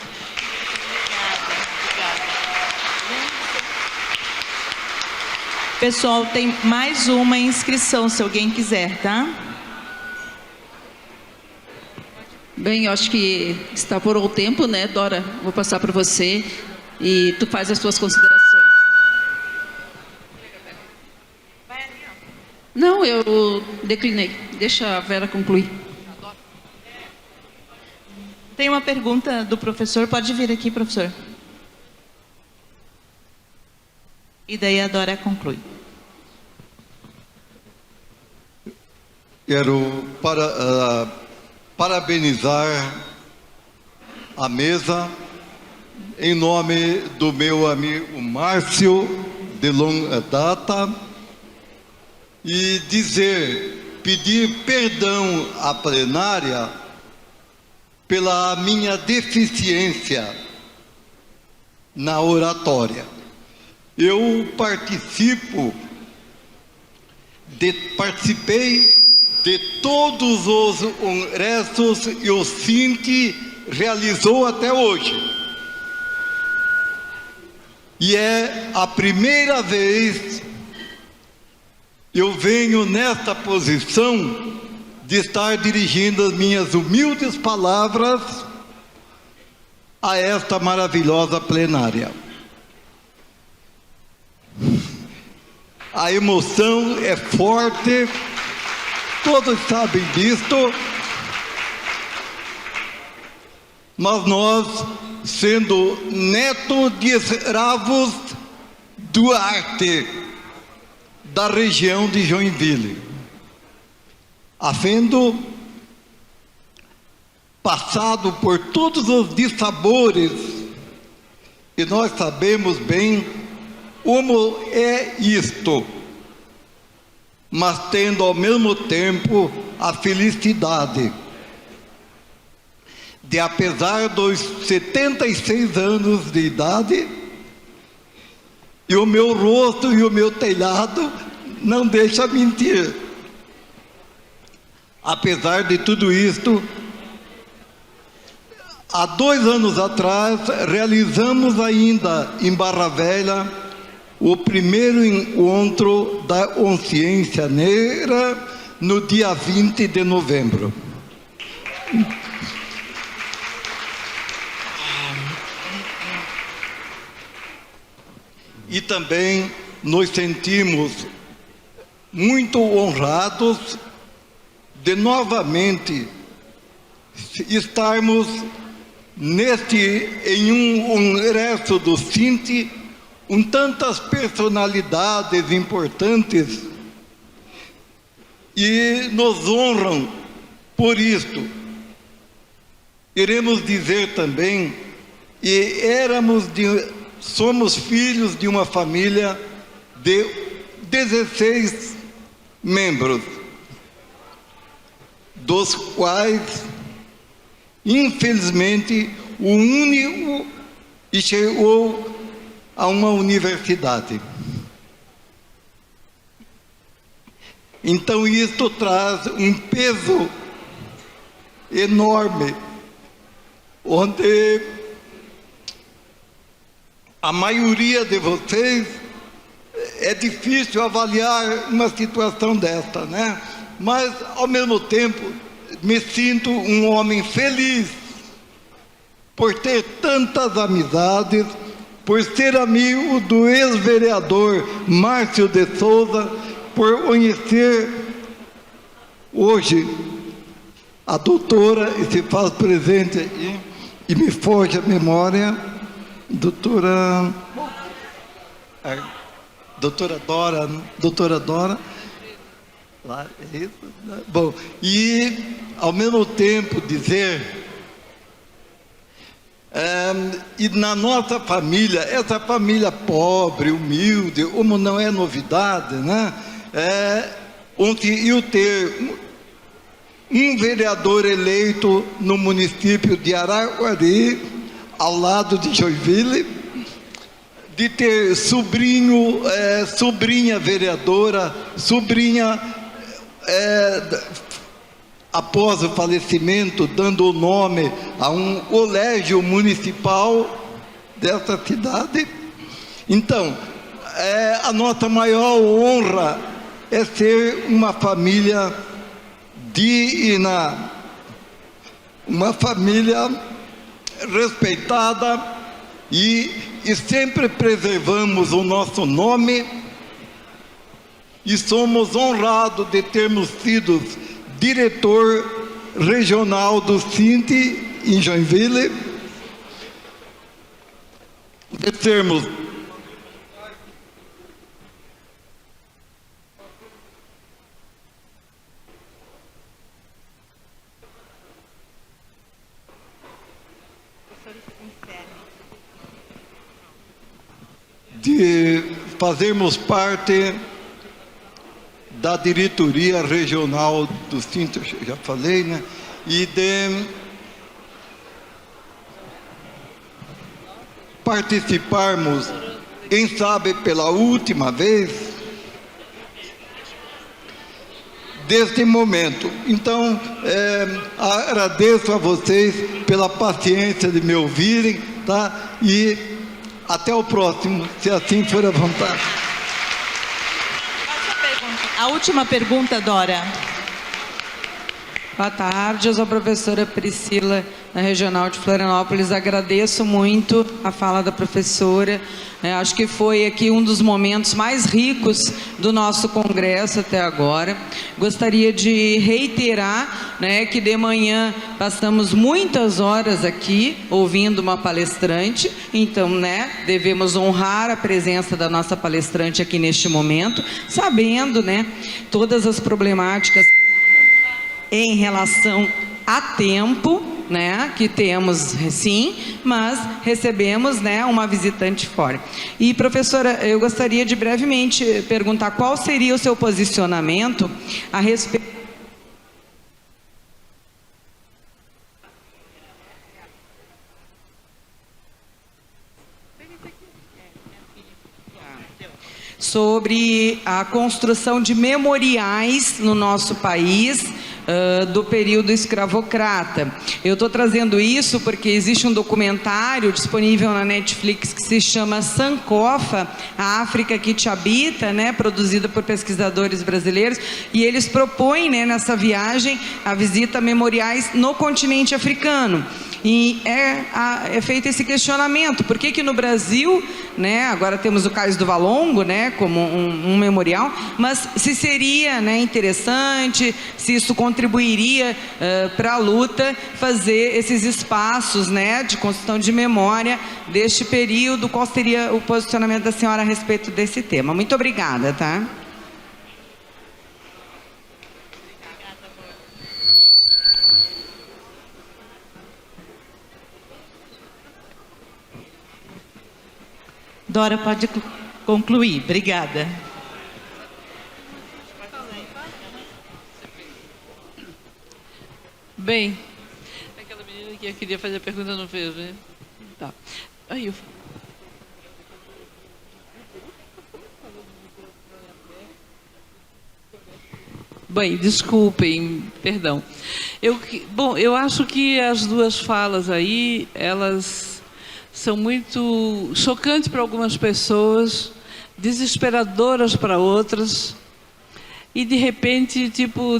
Pessoal, tem mais uma inscrição, se alguém quiser, tá? Bem, eu acho que estourou o tempo, né, Dora? Vou passar para você e tu faz as tuas considerações. Não, eu declinei. Deixa a Vera concluir. Tem uma pergunta do professor. Pode vir aqui, professor. E daí a Dora conclui. Quero parabenizar a mesa em nome do meu amigo Márcio, de longa data, e pedir perdão à plenária pela minha deficiência na oratória. Eu participei de todos os congressos que o Cinti realizou até hoje. E é a primeira vez que eu venho nesta posição de estar dirigindo as minhas humildes palavras a esta maravilhosa plenária. A emoção é forte, todos sabem disto, mas nós, sendo neto de escravos do Arte, da região de Joinville, havendo passado por todos os dissabores, e nós sabemos bem como é isto, mas tendo ao mesmo tempo a felicidade de, apesar dos 76 anos de idade, e o meu rosto e o meu telhado não deixa mentir. Apesar de tudo isto, há 2 anos atrás, realizamos ainda em Barra Velha o primeiro encontro da consciência negra no dia 20 de novembro. E também nos sentimos muito honrados de novamente estarmos em um congresso do Cinti com tantas personalidades importantes e nos honram por isto. Queremos dizer também que somos filhos de uma família de 16 membros, dos quais, infelizmente, o único que chegou a uma universidade. Então isto traz um peso enorme, onde a maioria de vocês é difícil avaliar uma situação desta, né? Mas ao mesmo tempo me sinto um homem feliz por ter tantas amizades, por ser amigo do ex-vereador Márcio de Souza, por conhecer hoje a doutora, e se faz presente aqui, e me foge a memória, doutora Dora, lá, é isso? Bom, e ao mesmo tempo dizer, e na nossa família, essa família pobre, humilde, como não é novidade, né? conseguiu ter um vereador eleito no município de Araguari, ao lado de Joinville, de ter sobrinha vereadora, após o falecimento, dando o nome a um colégio municipal dessa cidade. Então, a nossa maior honra é ser uma família digna, uma família respeitada, e sempre preservamos o nosso nome, e somos honrados de termos sido diretor regional do Sinti em Joinville, de termos de fazermos parte da diretoria regional do Sinti, já falei, né? E de participarmos, quem sabe pela última vez, deste momento. Então, agradeço a vocês pela paciência de me ouvirem, tá? E até o próximo, se assim for a vontade. A última pergunta, Dora. Boa tarde, eu sou a professora Priscila, na Regional de Florianópolis. Agradeço muito a fala da professora. Acho que foi aqui um dos momentos mais ricos do nosso congresso até agora. Gostaria de reiterar, que de manhã passamos muitas horas aqui ouvindo uma palestrante, então, devemos honrar a presença da nossa palestrante aqui neste momento, sabendo, todas as problemáticas em relação a tempo, que temos sim, mas recebemos, uma visitante fora. E, professora, eu gostaria de brevemente perguntar qual seria o seu posicionamento a respeito sobre a construção de memoriais no nosso país do período escravocrata. Eu estou trazendo isso porque existe um documentário disponível na Netflix que se chama Sankofa, a África que te habita, produzida por pesquisadores brasileiros, e eles propõem, nessa viagem, a visita a memoriais no continente africano. E é feito esse questionamento, por que no Brasil, agora temos o Cais do Valongo, como um memorial, mas se seria interessante, se isso contribuiria para a luta, fazer esses espaços de construção de memória deste período, qual seria o posicionamento da senhora a respeito desse tema? Muito obrigada, tá? Dora, pode concluir. Obrigada. Bem, aquela menina que queria fazer a pergunta não fez, né? Tá. Aí eu... Bem, desculpem, perdão. Eu acho que as duas falas aí, elas são muito chocantes para algumas pessoas, desesperadoras para outras e, de repente,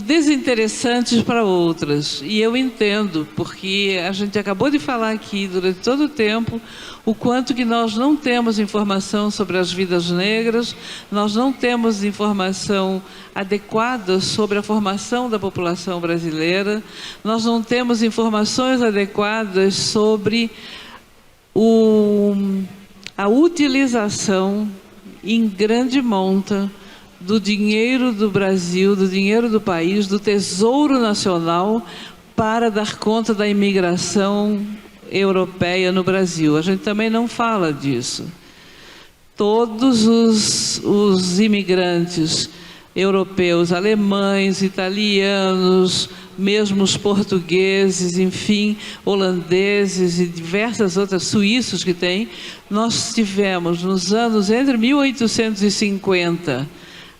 desinteressantes para outras. E eu entendo, porque a gente acabou de falar aqui, durante todo o tempo, o quanto que nós não temos informação sobre as vidas negras, nós não temos informação adequada sobre a formação da população brasileira, nós não temos informações adequadas sobre a utilização em grande monta do dinheiro do Brasil, do dinheiro do país, do Tesouro Nacional, para dar conta da imigração europeia no Brasil. A gente também não fala disso. Todos os imigrantes europeus, alemães, italianos, mesmo os portugueses, enfim, holandeses e diversas outras, suíços que tem, nós tivemos nos anos entre 1850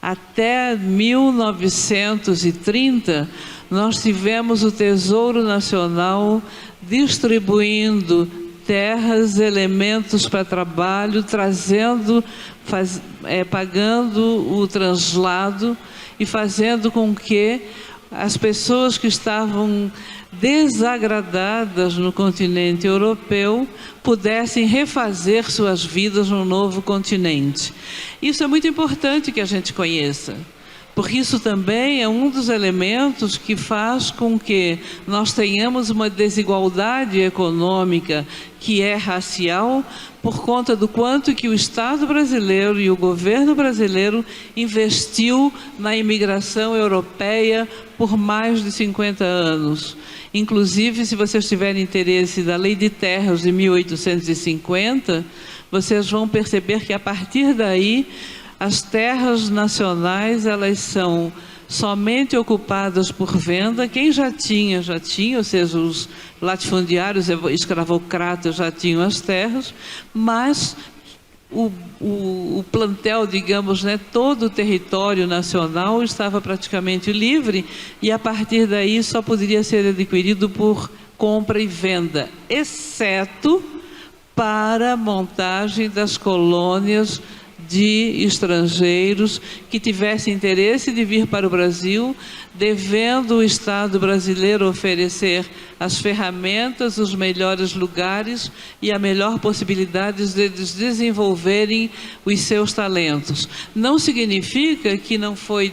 até 1930, nós tivemos o Tesouro Nacional distribuindo terras, elementos para trabalho, trazendo, pagando o translado e fazendo com que as pessoas que estavam desagradadas no continente europeu pudessem refazer suas vidas no novo continente. Isso é muito importante que a gente conheça, porque isso também é um dos elementos que faz com que nós tenhamos uma desigualdade econômica que é racial, por conta do quanto que o Estado brasileiro e o governo brasileiro investiu na imigração europeia por mais de 50 anos. Inclusive, se vocês tiverem interesse da Lei de Terras de 1850, vocês vão perceber que a partir daí as terras nacionais, elas são somente ocupadas por venda. Quem já tinha, ou seja, os latifundiários escravocratas já tinham as terras, mas o plantel, digamos, né, todo o território nacional estava praticamente livre e a partir daí só poderia ser adquirido por compra e venda, exceto para a montagem das colônias de estrangeiros que tivessem interesse de vir para o Brasil, devendo o Estado brasileiro oferecer as ferramentas, os melhores lugares e a melhor possibilidade de eles desenvolverem os seus talentos. Não significa que não foi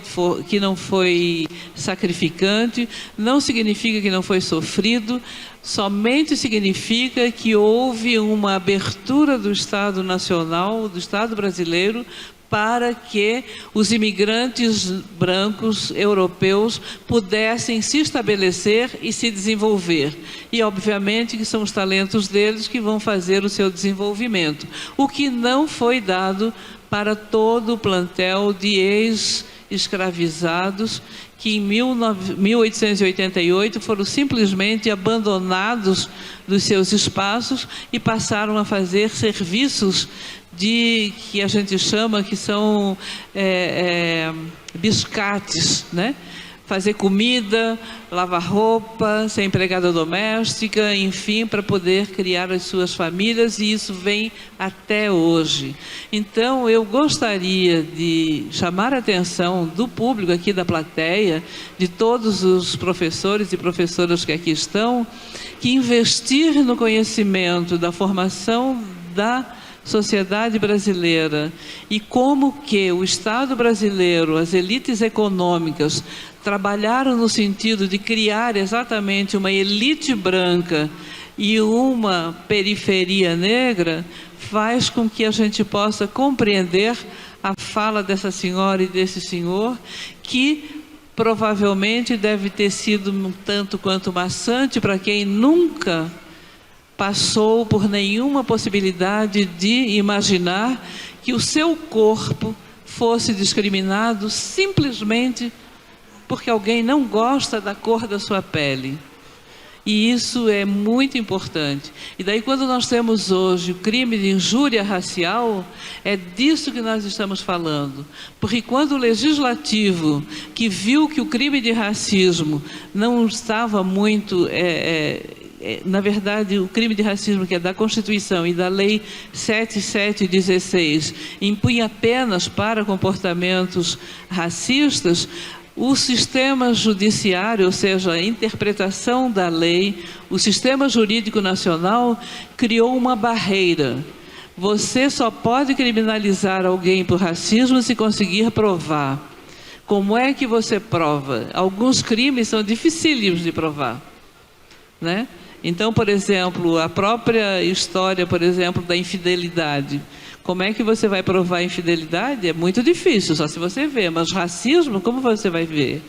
sacrificante, não significa que não foi sofrido, somente significa que houve uma abertura do Estado Nacional, do Estado brasileiro, para que os imigrantes brancos europeus pudessem se estabelecer e se desenvolver. E, obviamente, que são os talentos deles que vão fazer o seu desenvolvimento. O que não foi dado para todo o plantel de ex-escravizados que em 1888 foram simplesmente abandonados dos seus espaços e passaram a fazer serviços que a gente chama que são biscates, né? Fazer comida, lavar roupa, ser empregada doméstica, enfim, para poder criar as suas famílias, e isso vem até hoje. Então, eu gostaria de chamar a atenção do público aqui da plateia, de todos os professores e professoras que aqui estão, que investir no conhecimento da formação da sociedade brasileira e como que o Estado brasileiro, as elites econômicas, trabalharam no sentido de criar exatamente uma elite branca e uma periferia negra, faz com que a gente possa compreender a fala dessa senhora e desse senhor, que provavelmente deve ter sido um tanto quanto maçante para quem nunca passou por nenhuma possibilidade de imaginar que o seu corpo fosse discriminado simplesmente porque alguém não gosta da cor da sua pele. E isso é muito importante. E daí, quando nós temos hoje o crime de injúria racial, é disso que nós estamos falando. Porque quando o legislativo, que viu que o crime de racismo não estava muito... na verdade, o crime de racismo, que é da Constituição e da Lei 7716, impunha penas para comportamentos racistas, o sistema judiciário, ou seja, a interpretação da lei, o sistema jurídico nacional criou uma barreira. Você só pode criminalizar alguém por racismo se conseguir provar. Como é que você prova? Alguns crimes são dificílimos de provar, né? Então, por exemplo, a própria história, por exemplo, da infidelidade. Como é que você vai provar a infidelidade? É muito difícil, só se você vê. Mas racismo, como você vai ver?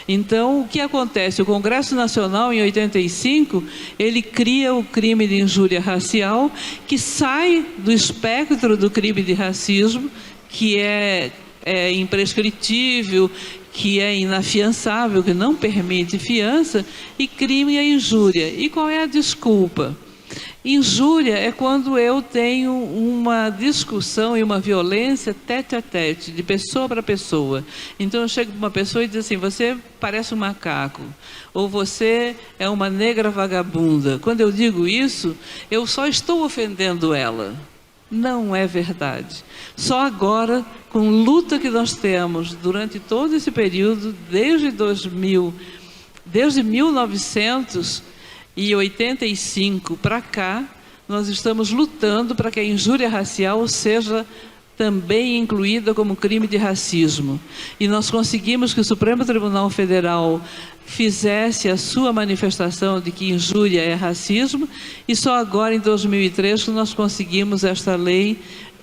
Então, o que acontece? O Congresso Nacional, em 85, ele cria o crime de injúria racial, que sai do espectro do crime de racismo, que é é imprescritível, que é inafiançável, que não permite fiança, e crime é injúria. E qual é a desculpa? Injúria é quando eu tenho uma discussão e uma violência tete a tete, de pessoa para pessoa. Então eu chego para uma pessoa e digo assim: você parece um macaco, ou você é uma negra vagabunda. Quando eu digo isso, eu só estou ofendendo ela. Não é verdade. Só agora, com luta que nós temos durante todo esse período, desde 1985 para cá, nós estamos lutando para que a injúria racial seja também incluída como crime de racismo. E nós conseguimos que o Supremo Tribunal Federal fizesse a sua manifestação de que injúria é racismo, e só agora, em 2003, que nós conseguimos esta lei,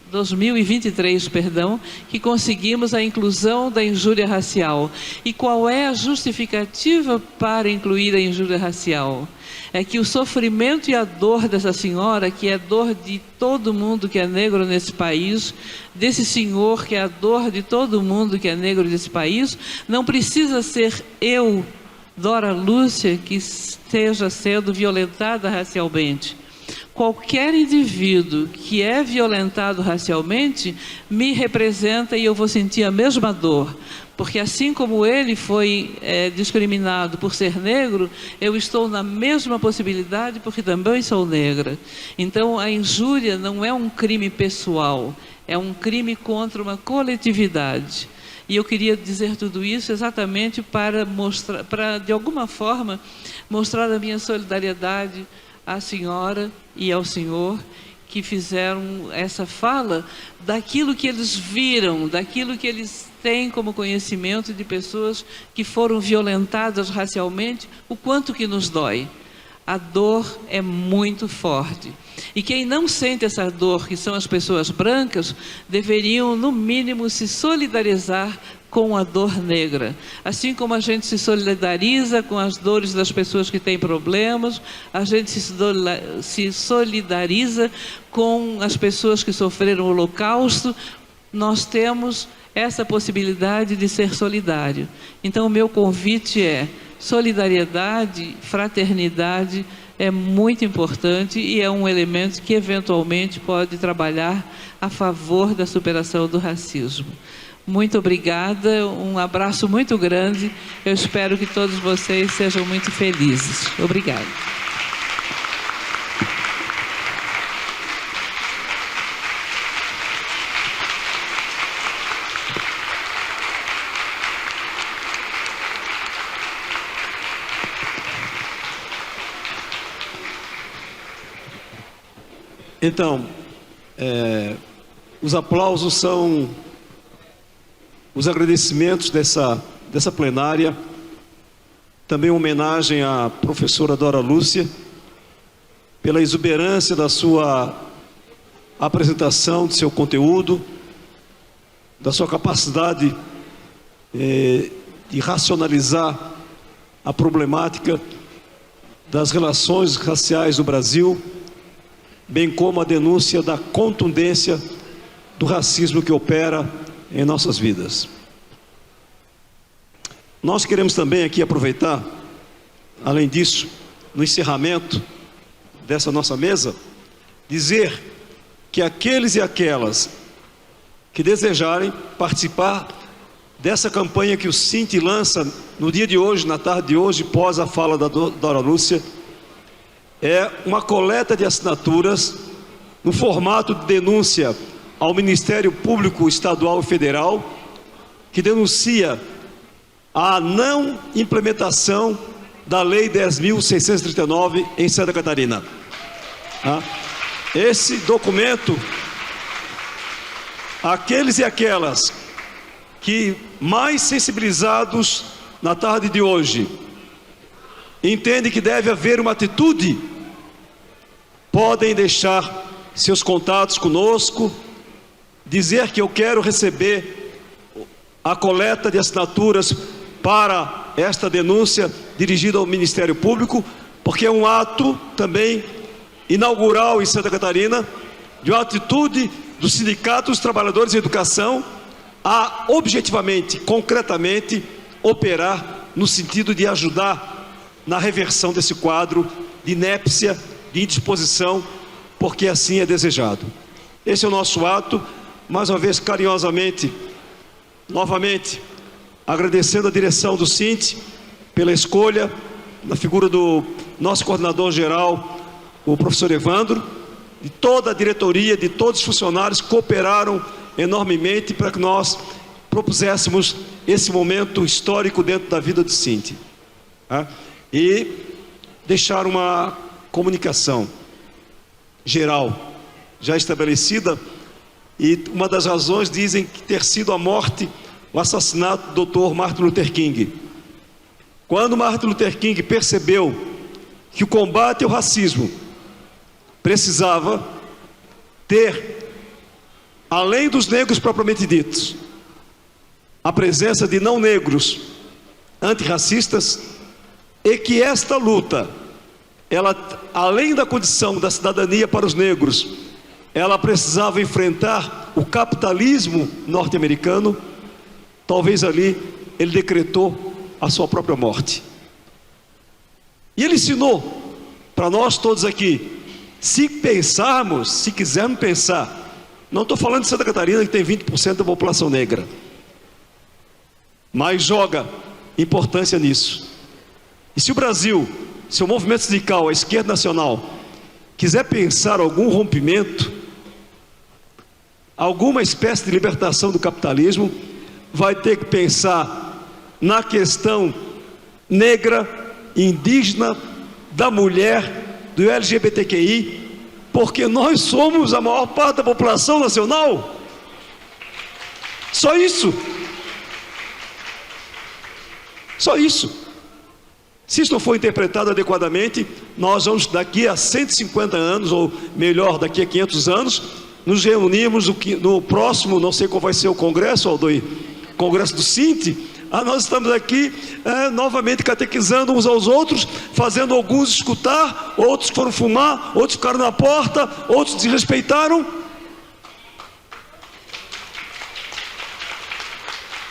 2023, perdão, que conseguimos a inclusão da injúria racial. E qual é a justificativa para incluir a injúria racial? É que o sofrimento e a dor dessa senhora, que é dor de todo mundo que é negro nesse país, desse senhor, que é a dor de todo mundo que é negro nesse país, não precisa ser eu, Dora Lúcia, que esteja sendo violentada racialmente. Qualquer indivíduo que é violentado racialmente me representa e eu vou sentir a mesma dor. Porque assim como ele foi discriminado por ser negro, eu estou na mesma possibilidade porque também sou negra. Então a injúria não é um crime pessoal, é um crime contra uma coletividade. E eu queria dizer tudo isso exatamente para mostrar, para de alguma forma mostrar a minha solidariedade à senhora e ao senhor que fizeram essa fala daquilo que eles viram, daquilo que eles têm como conhecimento de pessoas que foram violentadas racialmente, o quanto que nos dói. A dor é muito forte. E quem não sente essa dor, que são as pessoas brancas, deveriam, no mínimo, se solidarizar com a dor negra. Assim como a gente se solidariza com as dores das pessoas que têm problemas, a gente se solidariza com as pessoas que sofreram o Holocausto, nós temos essa possibilidade de ser solidário. Então, o meu convite é: solidariedade, fraternidade é muito importante e é um elemento que eventualmente pode trabalhar a favor da superação do racismo. Muito obrigada, um abraço muito grande, eu espero que todos vocês sejam muito felizes. Obrigada. Então, os aplausos são os agradecimentos dessa plenária, também uma homenagem à professora Dora Lúcia, pela exuberância da sua apresentação, do seu conteúdo, da sua capacidade de racionalizar a problemática das relações raciais no Brasil, bem como a denúncia da contundência do racismo que opera em nossas vidas. Nós queremos também aqui aproveitar, além disso, no encerramento dessa nossa mesa, dizer que aqueles e aquelas que desejarem participar dessa campanha que o Cinti lança no dia de hoje, na tarde de hoje, pós a fala da Dora Lúcia, é uma coleta de assinaturas no formato de denúncia ao Ministério Público Estadual e Federal, que denuncia a não implementação da Lei 10.639 em Santa Catarina. Esse documento, aqueles e aquelas que mais sensibilizados na tarde de hoje entendem que deve haver uma atitude, podem deixar seus contatos conosco, dizer que eu quero receber a coleta de assinaturas para esta denúncia dirigida ao Ministério Público, porque é um ato também inaugural em Santa Catarina de uma atitude do Sindicato dos Trabalhadores em Educação a objetivamente, concretamente, operar no sentido de ajudar na reversão desse quadro de inépcia, de indisposição, porque assim é desejado. Esse é o nosso ato, mais uma vez carinhosamente, novamente, agradecendo a direção do Sinte pela escolha, na figura do nosso coordenador geral, o professor Evandro, de toda a diretoria, de todos os funcionários que cooperaram enormemente para que nós propuséssemos esse momento histórico dentro da vida do Sinte. E deixar uma comunicação geral já estabelecida, e uma das razões dizem que ter sido a morte, o assassinato do Dr. Martin Luther King. Quando Martin Luther King percebeu que o combate ao racismo precisava ter, além dos negros propriamente ditos, a presença de não negros antirracistas, e que esta luta, ela, além da condição da cidadania para os negros, ela precisava enfrentar o capitalismo norte-americano, talvez ali ele decretou a sua própria morte. E ele ensinou para nós todos aqui, se pensarmos, se quisermos pensar, não estou falando de Santa Catarina que tem 20% da população negra, mas joga importância nisso. E se o Brasil, se o movimento sindical, a esquerda nacional, quiser pensar algum rompimento, alguma espécie de libertação do capitalismo, vai ter que pensar na questão negra, indígena, da mulher, do LGBTQI, porque nós somos a maior parte da população nacional. Só isso. Só isso. Se isso não for interpretado adequadamente, nós vamos daqui a 150 anos, ou melhor, daqui a 500 anos, nos reunirmos no próximo, não sei qual vai ser o congresso, Aldoir, congresso do Sinte, nós estamos aqui novamente catequizando uns aos outros, fazendo alguns escutar, outros foram fumar, outros ficaram na porta, outros desrespeitaram.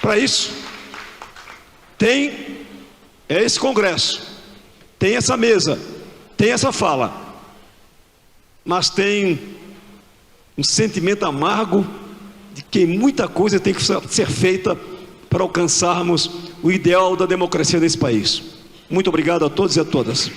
Para isso, tem esse congresso, tem essa mesa, tem essa fala, mas tem um sentimento amargo de que muita coisa tem que ser feita para alcançarmos o ideal da democracia nesse país. Muito obrigado a todos e a todas.